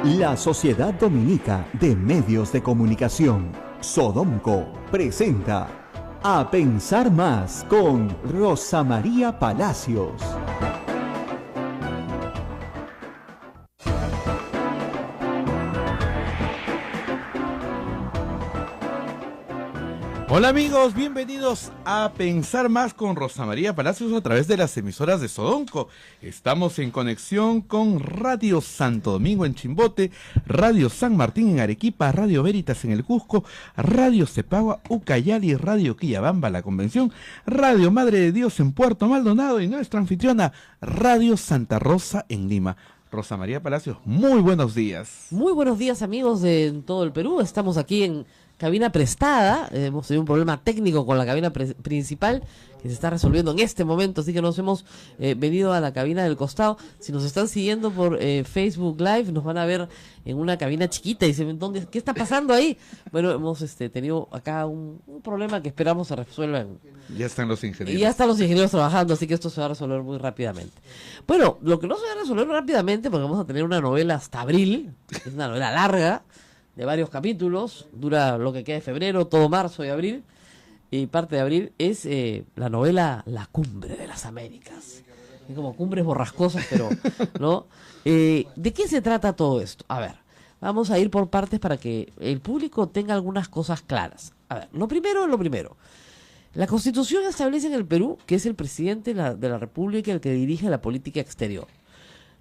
La Sociedad Dominica de Medios de Comunicación, Sodomco, presenta A Pensar Más con Rosa María Palacios. Hola amigos, bienvenidos a Pensar Más con Rosa María Palacios a través de las emisoras de Sodomco. Estamos en conexión con Radio Santo Domingo en Chimbote, Radio San Martín en Arequipa, Radio Veritas en el Cusco, Radio Cepagua, Ucayali, Radio Quillabamba, La Convención, Radio Madre de Dios en Puerto Maldonado y nuestra anfitriona, Radio Santa Rosa en Lima. Rosa María Palacios, muy buenos días. Muy buenos días amigos de todo el Perú, estamos aquí en cabina prestada, hemos tenido un problema técnico con la cabina principal que se está resolviendo en este momento, así que nos hemos venido a la cabina del costado. Si nos están siguiendo por Facebook Live, nos van a ver en una cabina chiquita y dicen, ¿qué está pasando ahí? Bueno, hemos tenido acá un problema que esperamos se resuelva. Ya están los ingenieros. Y ya están los ingenieros trabajando, así que esto se va a resolver muy rápidamente. Bueno, lo que no se va a resolver rápidamente, porque vamos a tener una novela hasta abril, es una novela larga, de varios capítulos, dura lo que queda de febrero, todo marzo y abril, y parte de abril es la novela La Cumbre de las Américas. Es como cumbres borrascosas, pero, ¿no? ¿De qué se trata todo esto? A ver, vamos a ir por partes para que el público tenga algunas cosas claras. A ver, lo primero es lo primero. La Constitución establece en el Perú que es el presidente de la República el que dirige la política exterior.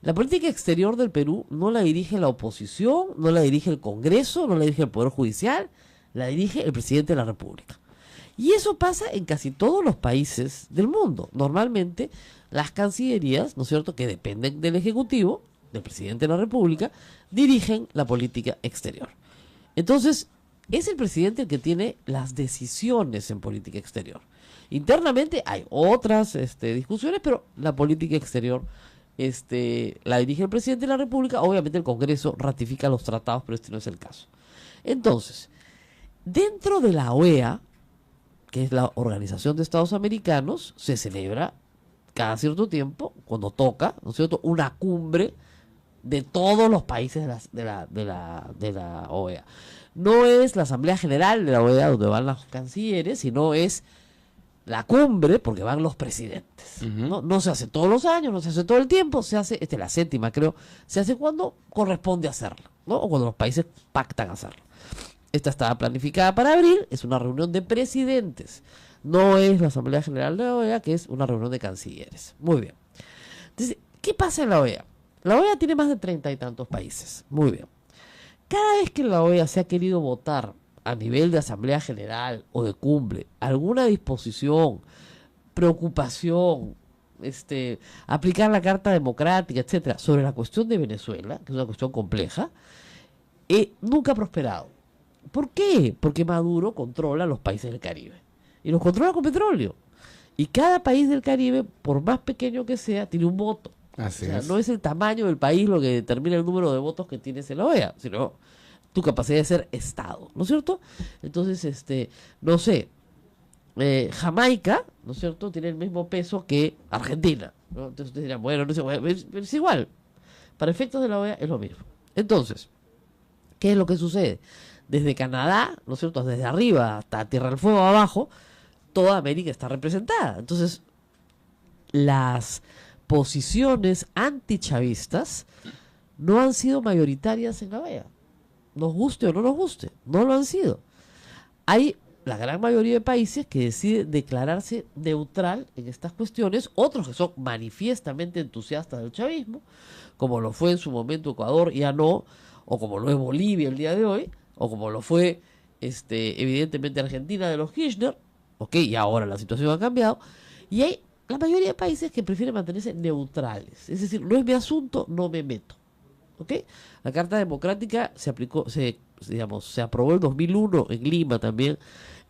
La política exterior del Perú no la dirige la oposición, no la dirige el Congreso, no la dirige el Poder Judicial, la dirige el presidente de la República. Y eso pasa en casi todos los países del mundo. Normalmente las cancillerías, ¿no es cierto?, que dependen del Ejecutivo, del presidente de la República, dirigen la política exterior. Entonces, es el presidente el que tiene las decisiones en política exterior. Internamente hay otras discusiones, pero la política exterior la dirige el presidente de la República. Obviamente el Congreso ratifica los tratados, pero este no es el caso. Entonces, dentro de la OEA, que es la Organización de Estados Americanos, se celebra cada cierto tiempo, cuando toca, ¿no es cierto?, una cumbre de todos los países de la OEA. No es la Asamblea General de la OEA donde van los cancilleres, sino es la cumbre porque van los presidentes. No se hace todos los años, no se hace todo el tiempo, se hace, esta es la séptima creo, se hace cuando corresponde hacerlo, ¿no? O cuando los países pactan hacerlo. Esta estaba planificada para abril, es una reunión de presidentes, no es la Asamblea General de la OEA, que es una reunión de cancilleres. Muy bien. Entonces, ¿qué pasa en la OEA? La OEA tiene más de 30 y tantos países. Muy bien. Cada vez que en la OEA se ha querido votar a nivel de Asamblea General o de cumbre alguna disposición, preocupación, aplicar la Carta Democrática, etcétera, sobre la cuestión de Venezuela, que es una cuestión compleja, nunca ha prosperado. ¿Por qué? Porque Maduro controla los países del Caribe y los controla con petróleo. Y cada país del Caribe, por más pequeño que sea, tiene un voto. Así o sea, es. no es el tamaño del país lo que determina el número de votos que tienes en la OEA, sino tu capacidad de ser Estado, ¿no es cierto? Entonces, no sé, Jamaica, ¿no es cierto?, tiene el mismo peso que Argentina, ¿no? Entonces ustedes dirán, bueno, no sé, pero es igual. Para efectos de la OEA es lo mismo. Entonces, ¿qué es lo que sucede? Desde Canadá, ¿no es cierto?, desde arriba hasta Tierra del Fuego abajo, toda América está representada. Entonces, las posiciones antichavistas no han sido mayoritarias en la OEA. Nos guste o no nos guste, no lo han sido. Hay la gran mayoría de países que deciden declararse neutral en estas cuestiones, otros que son manifiestamente entusiastas del chavismo, como lo fue en su momento Ecuador, ya no, o como lo es Bolivia el día de hoy, o como lo fue evidentemente Argentina de los Kirchner, y ahora la situación ha cambiado, y hay la mayoría de países que prefieren mantenerse neutrales, es decir, no es mi asunto, no me meto. La Carta Democrática se aprobó en 2001 en Lima también.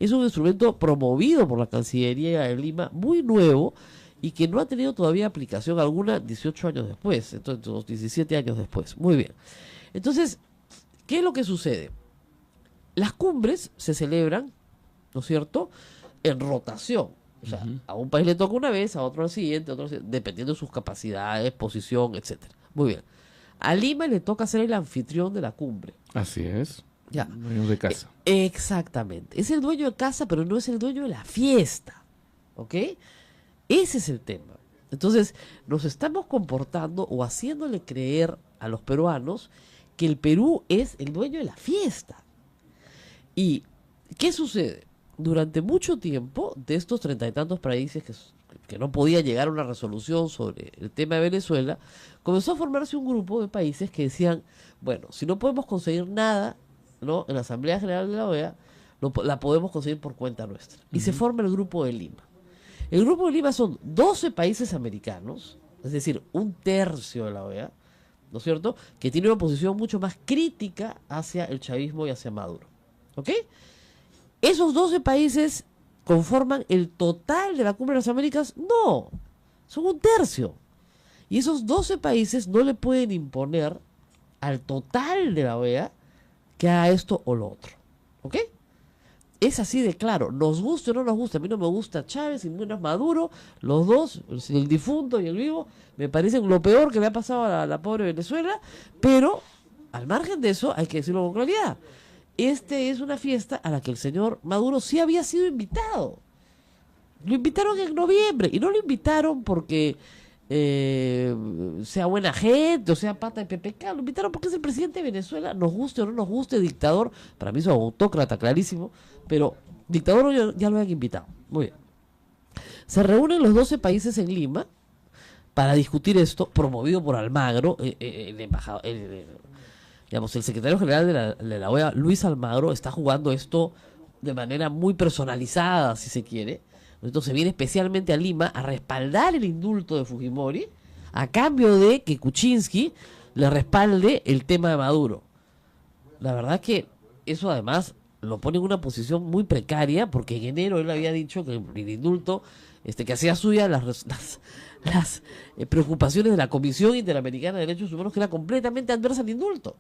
Es un instrumento promovido por la Cancillería de Lima, muy nuevo, y que no ha tenido todavía aplicación alguna 18 años después, entonces 17 años después. Muy bien. Entonces, ¿qué es lo que sucede? Las cumbres se celebran, ¿no es cierto?, en rotación. O sea, a un país le toca una vez, a otro al siguiente, dependiendo de sus capacidades, posición, etcétera. Muy bien. A Lima le toca ser el anfitrión de la cumbre. Así es. Ya. Dueños de casa. Exactamente. Es el dueño de casa, pero no es el dueño de la fiesta. ¿Ok? Ese es el tema. Entonces, nos estamos comportando o haciéndole creer a los peruanos que el Perú es el dueño de la fiesta. ¿Y qué sucede? Durante mucho tiempo, de estos 30 y tantos países que no podían llegar a una resolución sobre el tema de Venezuela, comenzó a formarse un grupo de países que decían, bueno, si no podemos conseguir nada, ¿no?, en la Asamblea General de la OEA, la podemos conseguir por cuenta nuestra. Y se forma el Grupo de Lima. El Grupo de Lima son 12 países americanos, es decir, un tercio de la OEA, ¿no es cierto?, que tiene una posición mucho más crítica hacia el chavismo y hacia Maduro. ¿Ok? ¿Esos 12 países conforman el total de la Cumbre de las Américas? No, son un tercio. Y esos 12 países no le pueden imponer al total de la OEA que haga esto o lo otro. ¿Ok? Es así de claro, nos guste o no nos guste. A mí no me gusta Chávez y menos Maduro, los dos, el difunto y el vivo, me parecen lo peor que le ha pasado a la pobre Venezuela, pero al margen de eso hay que decirlo con claridad. Es una fiesta a la que el señor Maduro sí había sido invitado. Lo invitaron en noviembre y no lo invitaron porque sea buena gente o sea pata de PPK, lo invitaron porque es el presidente de Venezuela, nos guste o no nos guste, dictador, para mí es un autócrata clarísimo, pero dictador ya lo han invitado. Muy bien. Se reúnen los 12 países en Lima para discutir esto, promovido por Almagro, el embajador, digamos, el secretario general de la OEA, Luis Almagro, está jugando esto de manera muy personalizada, si se quiere. Entonces viene especialmente a Lima a respaldar el indulto de Fujimori, a cambio de que Kuczynski le respalde el tema de Maduro. La verdad que eso además lo pone en una posición muy precaria, porque en enero él había dicho que el indulto, que hacía suya las preocupaciones de la Comisión Interamericana de Derechos Humanos, que era completamente adversa al indulto.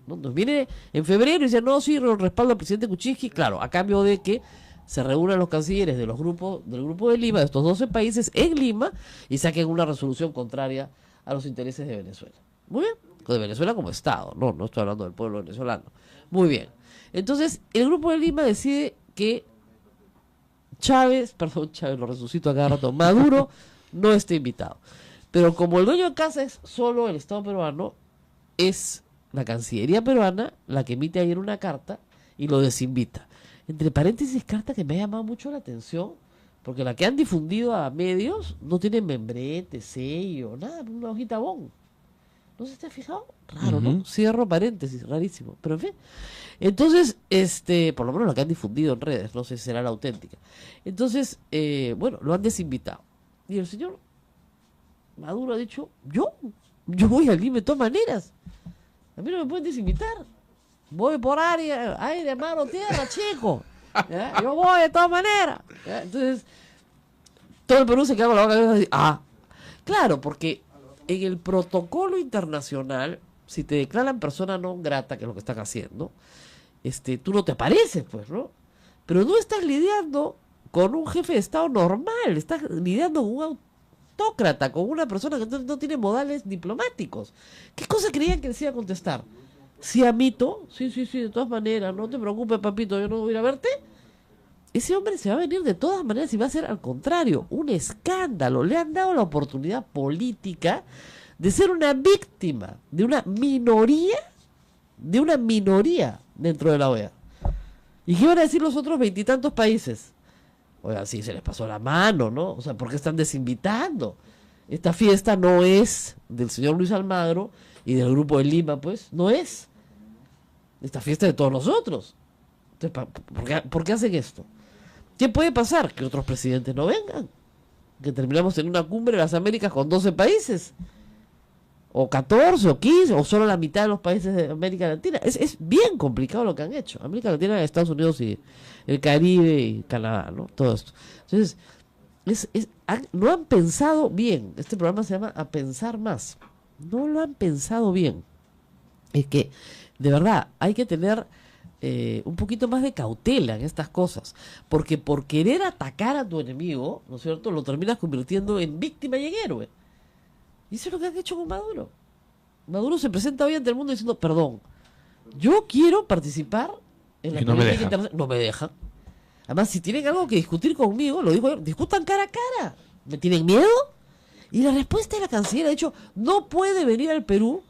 ¿No? Nos viene en febrero y dice, no, sí, respaldo al presidente Kuczynski, claro, a cambio de que se reúnan los cancilleres del Grupo de Lima, de estos 12 países, en Lima, y saquen una resolución contraria a los intereses de Venezuela. Muy bien, de Venezuela como Estado, no estoy hablando del pueblo venezolano. Muy bien. Entonces, el Grupo de Lima decide que Chávez, lo resucito a cada rato, Maduro no esté invitado. Pero como el dueño de casa es solo el Estado peruano, es la Cancillería peruana la que emite ayer una carta y lo desinvita. Entre paréntesis, carta que me ha llamado mucho la atención, porque la que han difundido a medios no tiene membrete, sello, nada, una hojita bon. ¿No se te ha fijado? Raro, ¿no? Cierro paréntesis, rarísimo. Pero en fin. Entonces, por lo menos la que han difundido en redes, no sé si será la auténtica. Entonces, bueno, lo han desinvitado. Y el señor Maduro ha dicho, yo voy a Lima de todas maneras. A mí no me pueden desinvitar. Voy por aire, mar o tierra, chico. ¿Ya? Yo voy de todas maneras. ¿Ya? Entonces, todo el Perú se queda con la boca abierta y dice, claro, porque en el protocolo internacional, si te declaran persona non grata, que es lo que están haciendo, tú no te apareces, pues, ¿no? Pero no estás lidiando con un jefe de Estado normal, estás lidiando con un autócrata, con una persona que no tiene modales diplomáticos. ¿Qué cosa creían que les iba a contestar? ¿Sí, amito? Sí, de todas maneras, no te preocupes, papito, yo no voy a ir a verte. Ese hombre se va a venir de todas maneras y va a ser, al contrario, un escándalo. Le han dado la oportunidad política de ser una víctima de una minoría dentro de la OEA. ¿Y qué van a decir los otros 20 y tantos países? Oigan, sí, se les pasó la mano, ¿no? O sea, ¿por qué están desinvitando? Esta fiesta no es del señor Luis Almagro y del Grupo de Lima, pues, no es. Esta fiesta es de todos nosotros. Entonces, ¿por qué hacen esto? ¿Qué puede pasar? Que otros presidentes no vengan. Que terminamos en una cumbre de las Américas con 12 países. O 14, o 15, o solo la mitad de los países de América Latina. Es bien complicado lo que han hecho. América Latina, Estados Unidos y el Caribe y Canadá, ¿no? Todo esto. Entonces, no han pensado bien. Este programa se llama A Pensar Más. No lo han pensado bien. Es que, de verdad, hay que tener un poquito más de cautela en estas cosas, porque por querer atacar a tu enemigo, ¿no es cierto?, lo terminas convirtiendo en víctima y en héroe. Y eso es lo que han hecho con Maduro. Maduro se presenta hoy ante el mundo diciendo, perdón, yo quiero participar en la Y no me política dejan. internacional. No me dejan. Además, si tienen algo que discutir conmigo, lo digo yo, discutan cara a cara. ¿Me tienen miedo? Y la respuesta de la canciller ha dicho, no puede venir al Perú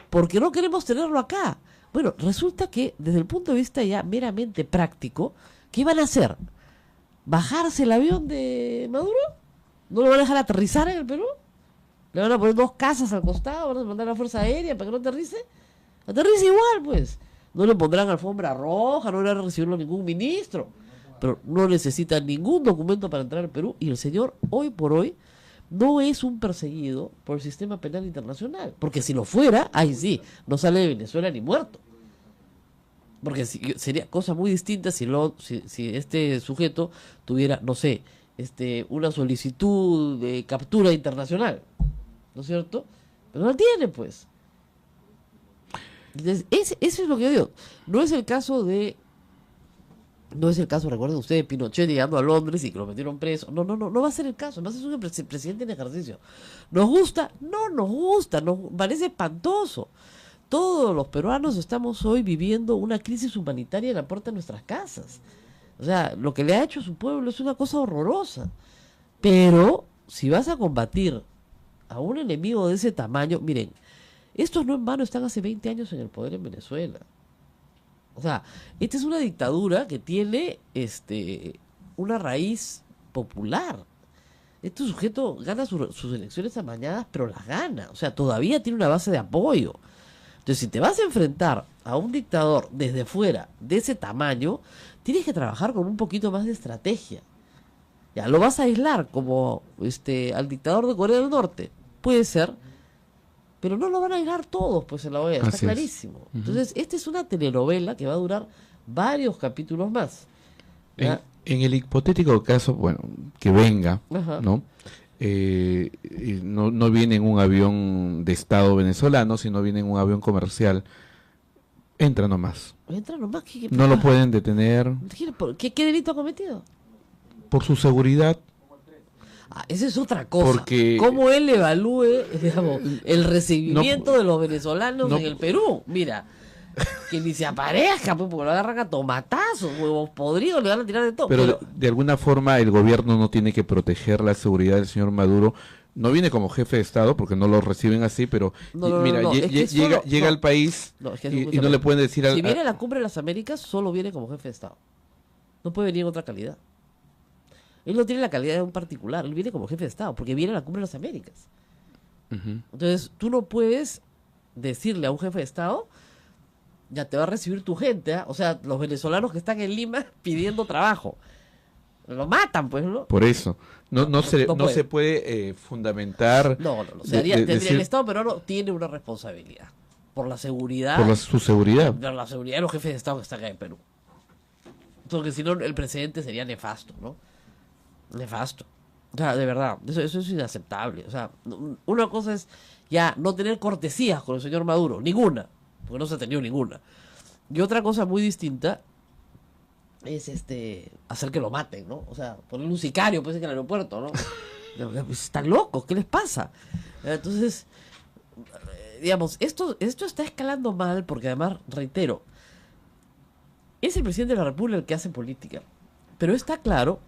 porque no queremos tenerlo acá. Bueno, resulta que desde el punto de vista ya meramente práctico, ¿qué van a hacer? ¿Bajarse el avión de Maduro? ¿No lo van a dejar aterrizar en el Perú? ¿Le van a poner 2 casas al costado? ¿Van a mandar la Fuerza Aérea para que no aterrice? Aterrice igual, pues. No le pondrán alfombra roja, no le van a recibirlo ningún ministro. Pero no necesita ningún documento para entrar al Perú. Y el señor, hoy por hoy, no es un perseguido por el sistema penal internacional. Porque si lo fuera, ahí sí, no sale de Venezuela ni muerto. Porque sería cosa muy distinta si este sujeto tuviera, no sé, una solicitud de captura internacional. ¿No es cierto? Pero no la tiene, pues. Entonces, eso es lo que yo digo. No es el caso, recuerden ustedes, de Pinochet llegando a Londres y que lo metieron preso. No va a ser el caso. Además es un presidente en ejercicio. ¿Nos gusta? No nos gusta. Nos parece espantoso. Todos los peruanos estamos hoy viviendo una crisis humanitaria en la puerta de nuestras casas. O sea, lo que le ha hecho a su pueblo es una cosa horrorosa. Pero si vas a combatir a un enemigo de ese tamaño, miren, estos no en vano están hace 20 años en el poder en Venezuela. O sea, esta es una dictadura que tiene una raíz popular. Este sujeto gana sus elecciones amañadas, pero las gana. O sea, todavía tiene una base de apoyo. Entonces, si te vas a enfrentar a un dictador desde fuera de ese tamaño, tienes que trabajar con un poquito más de estrategia. Ya, lo vas a aislar como al dictador de Corea del Norte. Puede ser, pero no lo van a aislar todos, pues en la OEA, está Así es. clarísimo. Entonces, esta es una telenovela que va a durar varios capítulos más. ¿Ya? En el hipotético caso, bueno, que venga, Ajá. ¿no? No viene en un avión de Estado venezolano, sino viene en un avión comercial. Entra nomás. Entra nomás. No lo pueden detener ¿Qué delito ha cometido? por su seguridad. Esa es otra cosa. Porque- ¿Cómo él evalúe, digamos, el recibimiento de los venezolanos no- en el Perú? Mira, que ni se aparezca, pues, porque lo agarran a tomatazos, huevos podridos, le van a tirar de todo. Pero de alguna forma el gobierno no tiene que proteger la seguridad del señor Maduro. No viene como jefe de Estado porque no lo reciben así, pero mira, es que llega al país No, es que y no le pueden decir si viene a la Cumbre de las Américas, solo viene como jefe de Estado. No puede venir en otra calidad. Él no tiene la calidad de un particular, él viene como jefe de Estado, porque viene a la Cumbre de las Américas. Ujú. Entonces, tú no puedes decirle a un jefe de Estado, ya te va a recibir tu gente, ¿ah? O sea, los venezolanos que están en Lima pidiendo trabajo. Lo matan, pues, ¿no? Por eso. No puede. se puede fundamentar No. Tendría decir el Estado peruano tiene una responsabilidad por la seguridad, por su seguridad. por la seguridad de los jefes de Estado que están acá en Perú. Porque si no, el presidente sería nefasto, ¿no? Nefasto. O sea, de verdad, eso es inaceptable. O sea, una cosa es ya no tener cortesías con el señor Maduro, ninguna, porque no se ha tenido ninguna. Y otra cosa muy distinta es hacer que lo maten, ¿no? O sea, ponerle un sicario pues en el aeropuerto, ¿no? Están locos, ¿qué les pasa? Entonces, digamos, esto está escalando mal porque además, reitero, es el presidente de la República el que hace política. Pero está claro,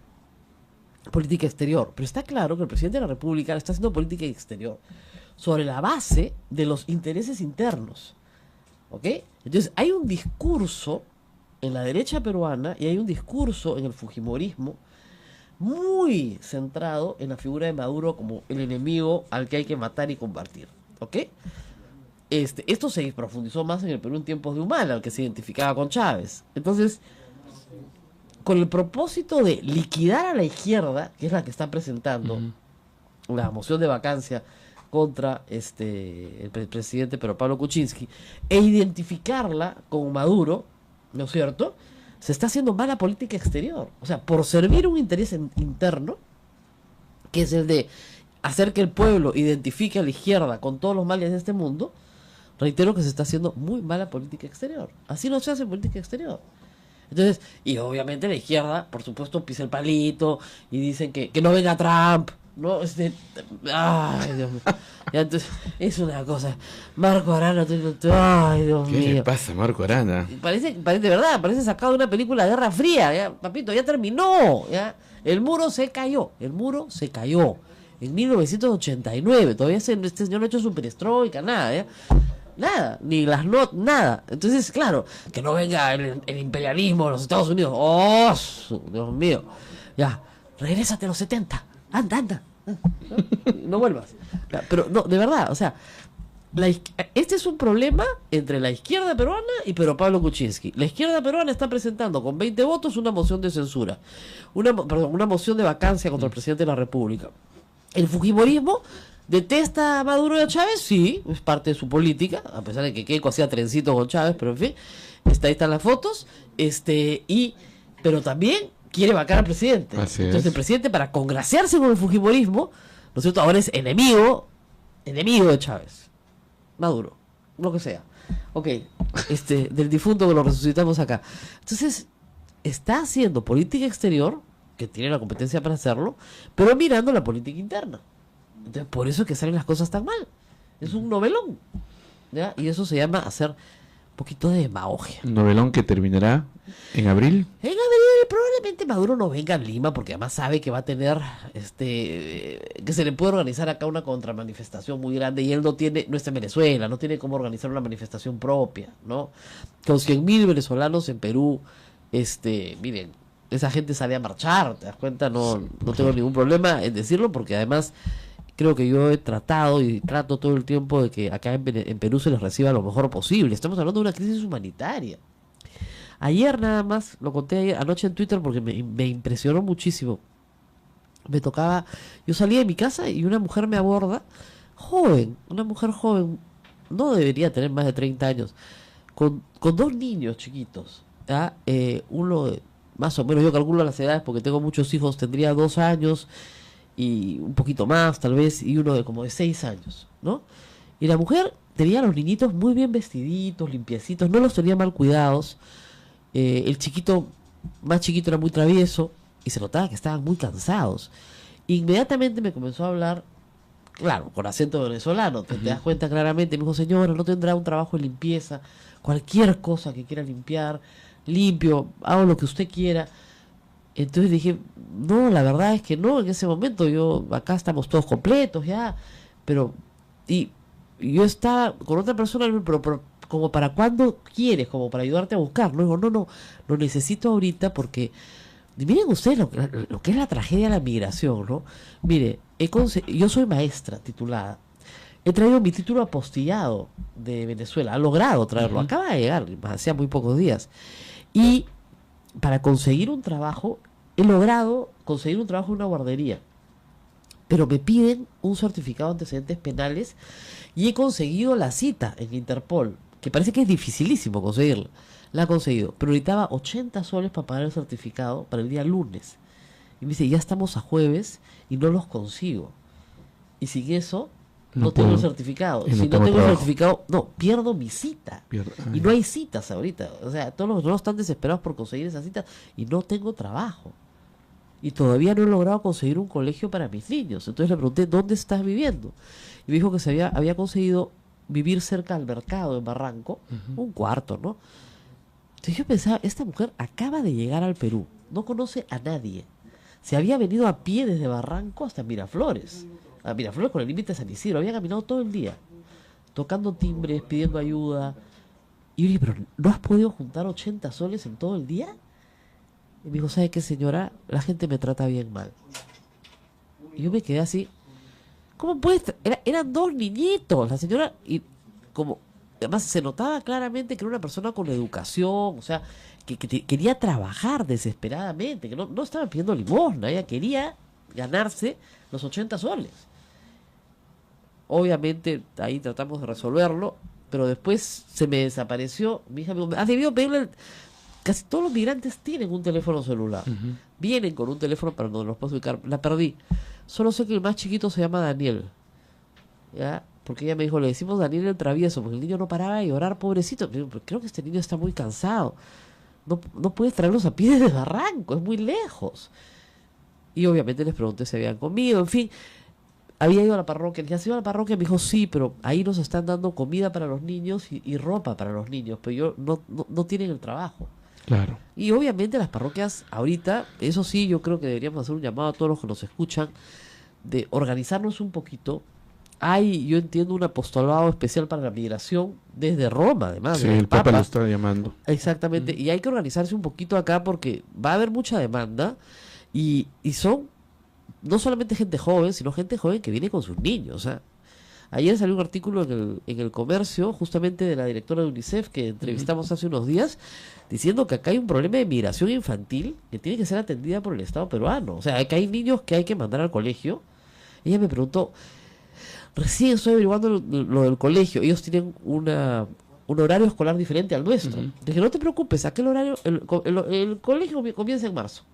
política exterior, pero está claro que el presidente de la República está haciendo política exterior sobre la base de los intereses internos. ¿Ok? Entonces, hay un discurso en la derecha peruana y hay un discurso en el fujimorismo muy centrado en la figura de Maduro como el enemigo al que hay que matar y combatir. ¿Ok? Esto se profundizó más en el Perú en tiempos de Humala, al que se identificaba con Chávez. Entonces, con el propósito de liquidar a la izquierda, que es la que está presentando la moción de vacancia contra el presidente Pedro Pablo Kuczynski, e identificarla con Maduro, ¿no es cierto? Se está haciendo mala política exterior. O sea, por servir un interés interno, que es el de hacer que el pueblo identifique a la izquierda con todos los males de este mundo, reitero que se está haciendo muy mala política exterior. Así no se hace política exterior. Entonces, y obviamente la izquierda, por supuesto, pisa el palito y dicen que no venga Trump, No, ay, Dios mío. Ya, entonces, es una cosa. Marco Arana, ay, Dios mío. ¿Qué le pasa a Marco Arana? Parece, de verdad, parece sacado de una película de Guerra Fría, ya, papito, ya terminó, ya. El muro se cayó en 1989, todavía este señor no ha hecho su perestroika, nada, ya. Nada, ni las notas, nada. Entonces, claro, que no venga el imperialismo de los Estados Unidos. ¡Oh, Dios mío! Ya, regrésate a los 70. Anda. No vuelvas. Ya, pero, no, de verdad, o sea, este es un problema entre la izquierda peruana y Pedro Pablo Kuczynski. La izquierda peruana está presentando con 20 votos una moción de censura. Una moción de vacancia contra el presidente de la República. El fujimorismo detesta a Maduro y a Chávez, sí, es parte de su política, a pesar de que Keiko hacía trencito con Chávez, pero en fin, ahí están las fotos, pero también quiere vacar al presidente. Entonces el presidente, para congraciarse con el fujimorismo, ¿no es cierto?, ahora es enemigo de Chávez, Maduro, lo que sea. Ok, del difunto que lo resucitamos acá. Entonces, está haciendo política exterior, que tiene la competencia para hacerlo, pero mirando la política interna. Entonces, por eso es que salen las cosas tan mal. Es un novelón, ¿ya? Y eso se llama hacer un poquito de demagogia. ¿Un novelón que terminará en abril? En abril probablemente Maduro no venga a Lima, porque además sabe que va a tener, que se le puede organizar acá una contramanifestación muy grande, y él no está en Venezuela, no tiene cómo organizar una manifestación propia, ¿no? Con 100.000 venezolanos en Perú, miren, esa gente sale a marchar, ¿te das cuenta? No tengo ningún problema en decirlo, porque además creo que yo he tratado y trato todo el tiempo de que acá en Perú se les reciba lo mejor posible. Estamos hablando de una crisis humanitaria. Ayer nada más, lo conté anoche en Twitter porque me impresionó muchísimo. Yo salía de mi casa y una mujer me aborda, una mujer joven, no debería tener más de 30 años, con 2 niños chiquitos, ¿ya? Uno más o menos, yo calculo las edades porque tengo muchos hijos, tendría 2 años y un poquito más tal vez, y uno como de 6 años, ¿no? Y la mujer tenía a los niñitos muy bien vestiditos, limpiecitos, no los tenía mal cuidados. El más chiquito era muy travieso y se notaba que estaban muy cansados. Inmediatamente me comenzó a hablar, claro, con acento venezolano, te das cuenta claramente. Me dijo: señora, ¿no tendrá un trabajo de limpieza? Cualquier cosa que quiera limpiar, limpio, hago lo que usted quiera. Entonces dije, no, la verdad es que no, en ese momento acá estamos todos completos ya, y yo estaba con otra persona, pero como para cuándo quieres, como para ayudarte a buscar. No, no, lo necesito ahorita porque, miren ustedes lo que es la tragedia de la migración, ¿no? Mire, yo soy maestra titulada, he traído mi título apostillado de Venezuela, ha logrado traerlo, acaba de llegar, hacía muy pocos días, y para conseguir un trabajo, he logrado conseguir un trabajo en una guardería, pero me piden un certificado de antecedentes penales y he conseguido la cita en Interpol, que parece que es dificilísimo conseguirla. La he conseguido, pero necesitaba 80 soles para pagar el certificado para el día lunes. Y me dice, ya estamos a jueves y no los consigo. Y sin eso, no tengo el certificado. Si no tengo el certificado, pierdo mi cita. Y no hay citas ahorita. O sea, todos los están desesperados por conseguir esa cita y no tengo trabajo. Y todavía no he logrado conseguir un colegio para mis niños. Entonces le pregunté, ¿dónde estás viviendo? Y me dijo que había conseguido vivir cerca del mercado en Barranco, un cuarto, ¿no? Entonces yo pensaba, esta mujer acaba de llegar al Perú, no conoce a nadie. Se había venido a pie desde Barranco hasta Miraflores. A Miraflores con el límite de San Isidro. Había caminado todo el día, tocando timbres, pidiendo ayuda. Y yo le dije, ¿pero no has podido juntar 80 soles en todo el día? Y me dijo, ¿sabe qué, señora? La gente me trata bien mal. Y yo me quedé así. ¿Cómo puedes? Eran 2 niñitos, la señora, y como además se notaba claramente que era una persona con educación, o sea, que quería trabajar desesperadamente, que no estaba pidiendo limosna, ella quería ganarse los 80 soles. Obviamente ahí tratamos de resolverlo, pero después se me desapareció. Mi hija me dijo, has debido pedirle. Casi todos los migrantes tienen un teléfono celular. Vienen con un teléfono para no los puedo ubicar. La perdí. Solo sé que el más chiquito se llama Daniel. ¿Ya? Porque ella me dijo, le decimos Daniel el travieso, porque el niño no paraba de llorar, pobrecito. Pero creo que este niño está muy cansado. No puedes traerlos a pie desde Barranco, es muy lejos. y obviamente les pregunté si habían comido, en fin. Había ido a la parroquia, ¿ya has ido a la parroquia? Me dijo, sí, pero ahí nos están dando comida para los niños y ropa para los niños, pero no tienen el trabajo. Claro. Y obviamente las parroquias ahorita, eso sí, yo creo que deberíamos hacer un llamado a todos los que nos escuchan, de organizarnos un poquito. Yo entiendo, un apostolado especial para la migración desde Roma, además. Sí, el Papa lo está llamando. Exactamente, y hay que organizarse un poquito acá porque va a haber mucha demanda y son no solamente gente joven, sino gente joven que viene con sus niños. O sea, ayer salió un artículo en el Comercio, justamente de la directora de UNICEF, que entrevistamos hace unos días, diciendo que acá hay un problema de migración infantil que tiene que ser atendida por el Estado peruano. O sea, que hay niños que hay que mandar al colegio. Ella me preguntó, recién estoy averiguando lo del colegio, ellos tienen un horario escolar diferente al nuestro. Dije, no te preocupes, aquel horario, el colegio comienza en marzo.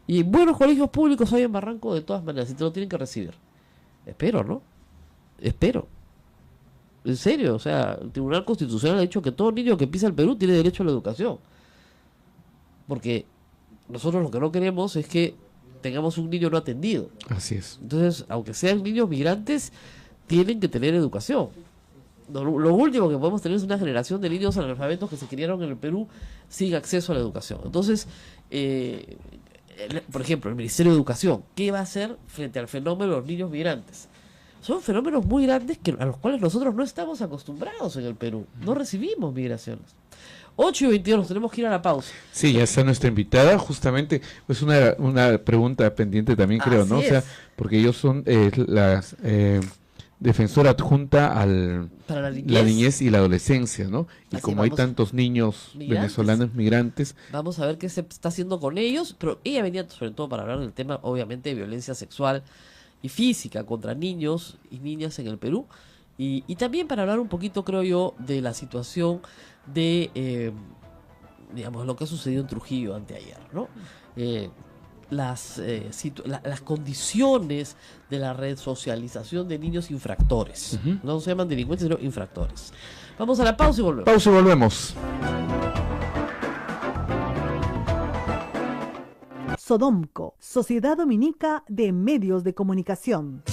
Y buenos colegios públicos hay en Barranco de todas maneras, y te lo tienen que recibir. Espero, ¿no? Espero. En serio, o sea, el Tribunal Constitucional ha dicho que todo niño que pisa el Perú tiene derecho a la educación. Porque nosotros lo que no queremos es que tengamos un niño no atendido. Así es. Entonces, aunque sean niños migrantes, tienen que tener educación. Lo último que podemos tener es una generación de niños analfabetos que se criaron en el Perú sin acceso a la educación. Entonces, por ejemplo, el Ministerio de Educación, ¿qué va a hacer frente al fenómeno de los niños migrantes? Son fenómenos muy grandes a los cuales nosotros no estamos acostumbrados en el Perú. No recibimos migraciones. 8:22, nos tenemos que ir a la pausa. Sí, ya está nuestra invitada, justamente, pues una pregunta pendiente también, creo, ¿no? O sea, porque ellos son las defensora adjunta para la niñez y la adolescencia, ¿no? Y Así como hay tantos niños venezolanos migrantes. Vamos a ver qué se está haciendo con ellos, pero ella venía sobre todo para hablar del tema, obviamente, de violencia sexual y física contra niños y niñas en el Perú, y también para hablar un poquito, creo yo, de la situación de, digamos, lo que ha sucedido en Trujillo anteayer, ¿no? Las condiciones de la resocialización de niños infractores. No se llaman delincuentes, sino infractores. Vamos a la pausa y volvemos. Pausa y volvemos. Sodomco, Sociedad Dominica de Medios de Comunicación.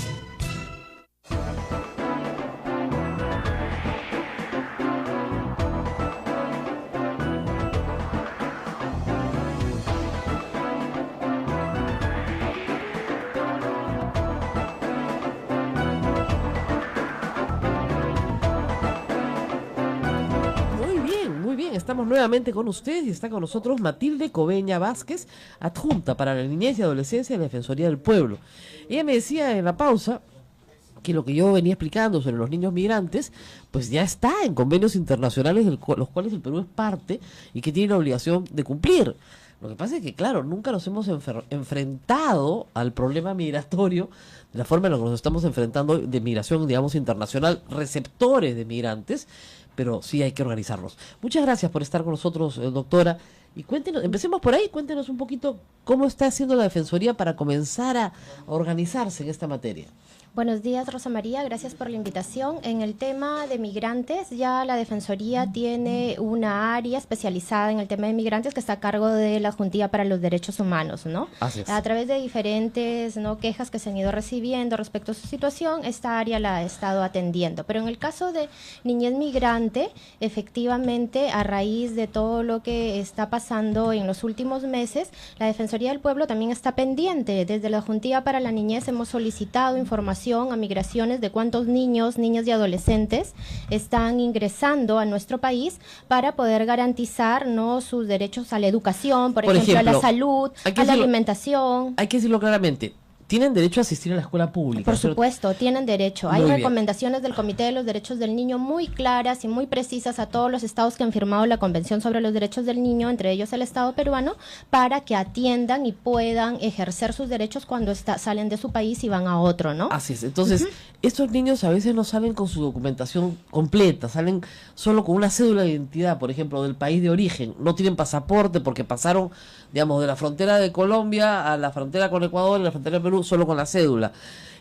Estamos nuevamente con ustedes y está con nosotros Matilde Cobeña Vázquez, adjunta para la niñez y adolescencia de la Defensoría del Pueblo. Ella me decía en la pausa que lo que yo venía explicando sobre los niños migrantes, pues ya está en convenios internacionales los cuales el Perú es parte y que tiene la obligación de cumplir. Lo que pasa es que, claro, nunca nos hemos enfrentado al problema migratorio de la forma en la que nos estamos enfrentando de migración, digamos, internacional, receptores de migrantes, pero sí hay que organizarnos. Muchas gracias por estar con nosotros, doctora. Y cuéntenos, empecemos por ahí, cuéntenos un poquito cómo está haciendo la Defensoría para comenzar a organizarse en esta materia. Buenos días, Rosa María, gracias por la invitación. En el tema de migrantes, ya la Defensoría tiene una área especializada en el tema de migrantes que está a cargo de la Juntilla para los Derechos Humanos, ¿no? Así es. A través de diferentes quejas que se han ido recibiendo respecto a su situación, esta área la ha estado atendiendo. Pero en el caso de niñez migrante, efectivamente, a raíz de todo lo que está pasando en los últimos meses, la Defensoría del Pueblo también está pendiente. Desde la Juntilla para la Niñez hemos solicitado información a migraciones de cuántos niños, niñas y adolescentes están ingresando a nuestro país para poder garantizar sus derechos a la educación, por ejemplo, a la salud, a la alimentación. Hay que decirlo claramente. Tienen derecho a asistir a la escuela pública. Por supuesto, tienen derecho. Hay recomendaciones del Comité de los Derechos del Niño muy claras y muy precisas a todos los estados que han firmado la Convención sobre los Derechos del Niño, entre ellos el Estado peruano, para que atiendan y puedan ejercer sus derechos cuando salen de su país y van a otro, ¿no? Así es. Entonces, estos niños a veces no salen con su documentación completa, salen solo con una cédula de identidad, por ejemplo, del país de origen. No tienen pasaporte porque pasaron, digamos, de la frontera de Colombia a la frontera con Ecuador y la frontera de Perú solo con la cédula.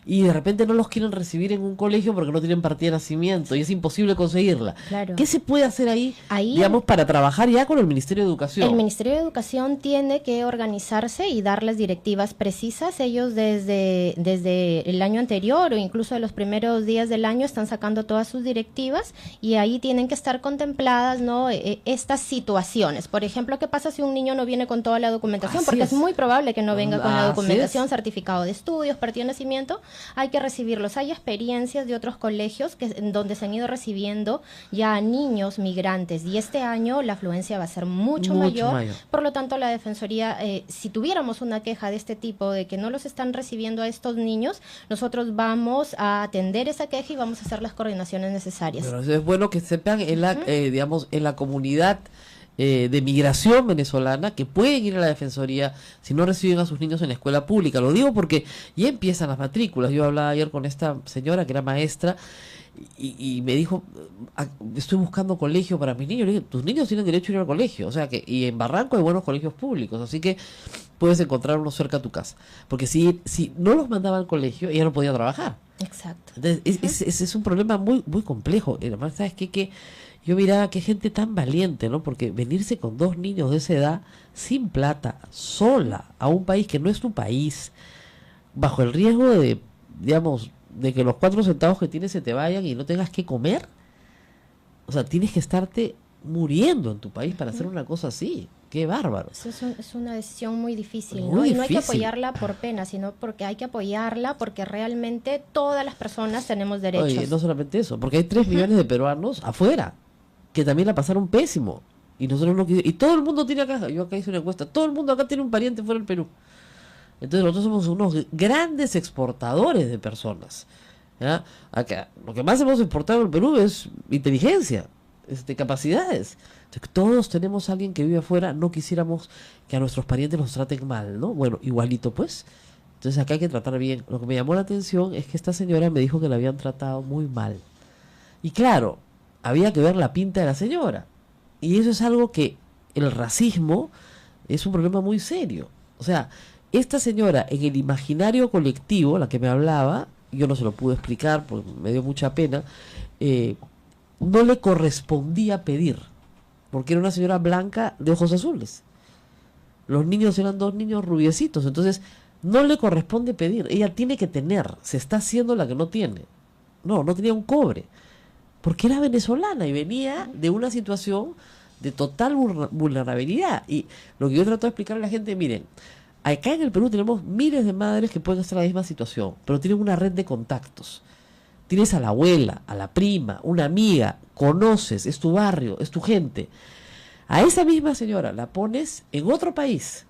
y de repente no los quieren recibir en un colegio porque no tienen partida de nacimiento y es imposible conseguirla. Claro. ¿Qué se puede hacer ahí, Ahí digamos, para trabajar ya con el Ministerio de Educación? El Ministerio de Educación tiene que organizarse y darles directivas precisas. Ellos desde el año anterior o incluso de los primeros días del año están sacando todas sus directivas y ahí tienen que estar contempladas, ¿no? Estas situaciones. Por ejemplo, ¿qué pasa si un niño no viene con toda la documentación? Así Porque es. es muy probable que no venga con la Así documentación, es. certificado de estudios, partida de nacimiento. Hay que recibirlos. Hay experiencias de otros colegios en donde se han ido recibiendo ya a niños migrantes y este año la afluencia va a ser mucho mayor. Por lo tanto, la Defensoría, si tuviéramos una queja de este tipo, de que no los están recibiendo a estos niños, nosotros vamos a atender esa queja y vamos a hacer las coordinaciones necesarias. Pero es bueno que sepan en la, digamos, en la comunidad de migración venezolana que pueden ir a la Defensoría si no reciben a sus niños en la escuela pública. Lo digo porque ya empiezan las matrículas. Yo hablaba ayer con esta señora que era maestra y me dijo, estoy buscando colegio para mis niños. Le dije, tus niños tienen derecho a ir al colegio, o sea que, y en Barranco hay buenos colegios públicos, así que puedes encontrar uno cerca a tu casa, porque si no los mandaba al colegio, ella no podía trabajar. Exacto. Entonces, es un problema muy muy complejo. Y además, ¿sabes qué? Que yo miraba qué gente tan valiente, ¿no? Porque venirse con 2 niños de esa edad, sin plata, sola, a un país que no es tu país, bajo el riesgo de, digamos, de que los 4 centavos que tienes se te vayan y no tengas que comer. O sea, tienes que estarte muriendo en tu país para hacer una cosa así. ¡Qué bárbaro! Eso es una decisión muy difícil, ¿no? Muy Y no hay que difícil. apoyarla por pena, sino porque hay que apoyarla porque realmente todas las personas tenemos derechos. Oye, no solamente eso, porque hay 3 millones de peruanos afuera que también la pasaron pésimo. Y nosotros no quis- y todo el mundo tiene acá, yo acá hice una encuesta, todo el mundo acá tiene un pariente fuera del Perú. Entonces nosotros somos unos grandes exportadores de personas. ¿Ya? Acá, lo que más hemos exportado en Perú es inteligencia, capacidades. Entonces, todos tenemos a alguien que vive afuera, no quisiéramos que a nuestros parientes los traten mal, ¿no? Bueno, igualito pues. Entonces acá hay que tratar bien. Lo que me llamó la atención es que esta señora me dijo que la habían tratado muy mal. Y claro, había que ver la pinta de la señora. Y eso es algo que el racismo es un problema muy serio. O sea, esta señora en el imaginario colectivo, la que me hablaba, yo no se lo pude explicar porque me dio mucha pena, no le correspondía pedir, porque era una señora blanca de ojos azules. Los niños eran 2 niños rubiecitos, entonces no le corresponde pedir, ella tiene que tener, se está haciendo la que no tiene. No tenía un cobre, porque era venezolana y venía de una situación de total vulnerabilidad. Y lo que yo trato de explicarle a la gente, miren, acá en el Perú tenemos miles de madres que pueden estar en la misma situación, pero tienen una red de contactos. Tienes a la abuela, a la prima, una amiga, conoces, es tu barrio, es tu gente. A esa misma señora la pones en otro país,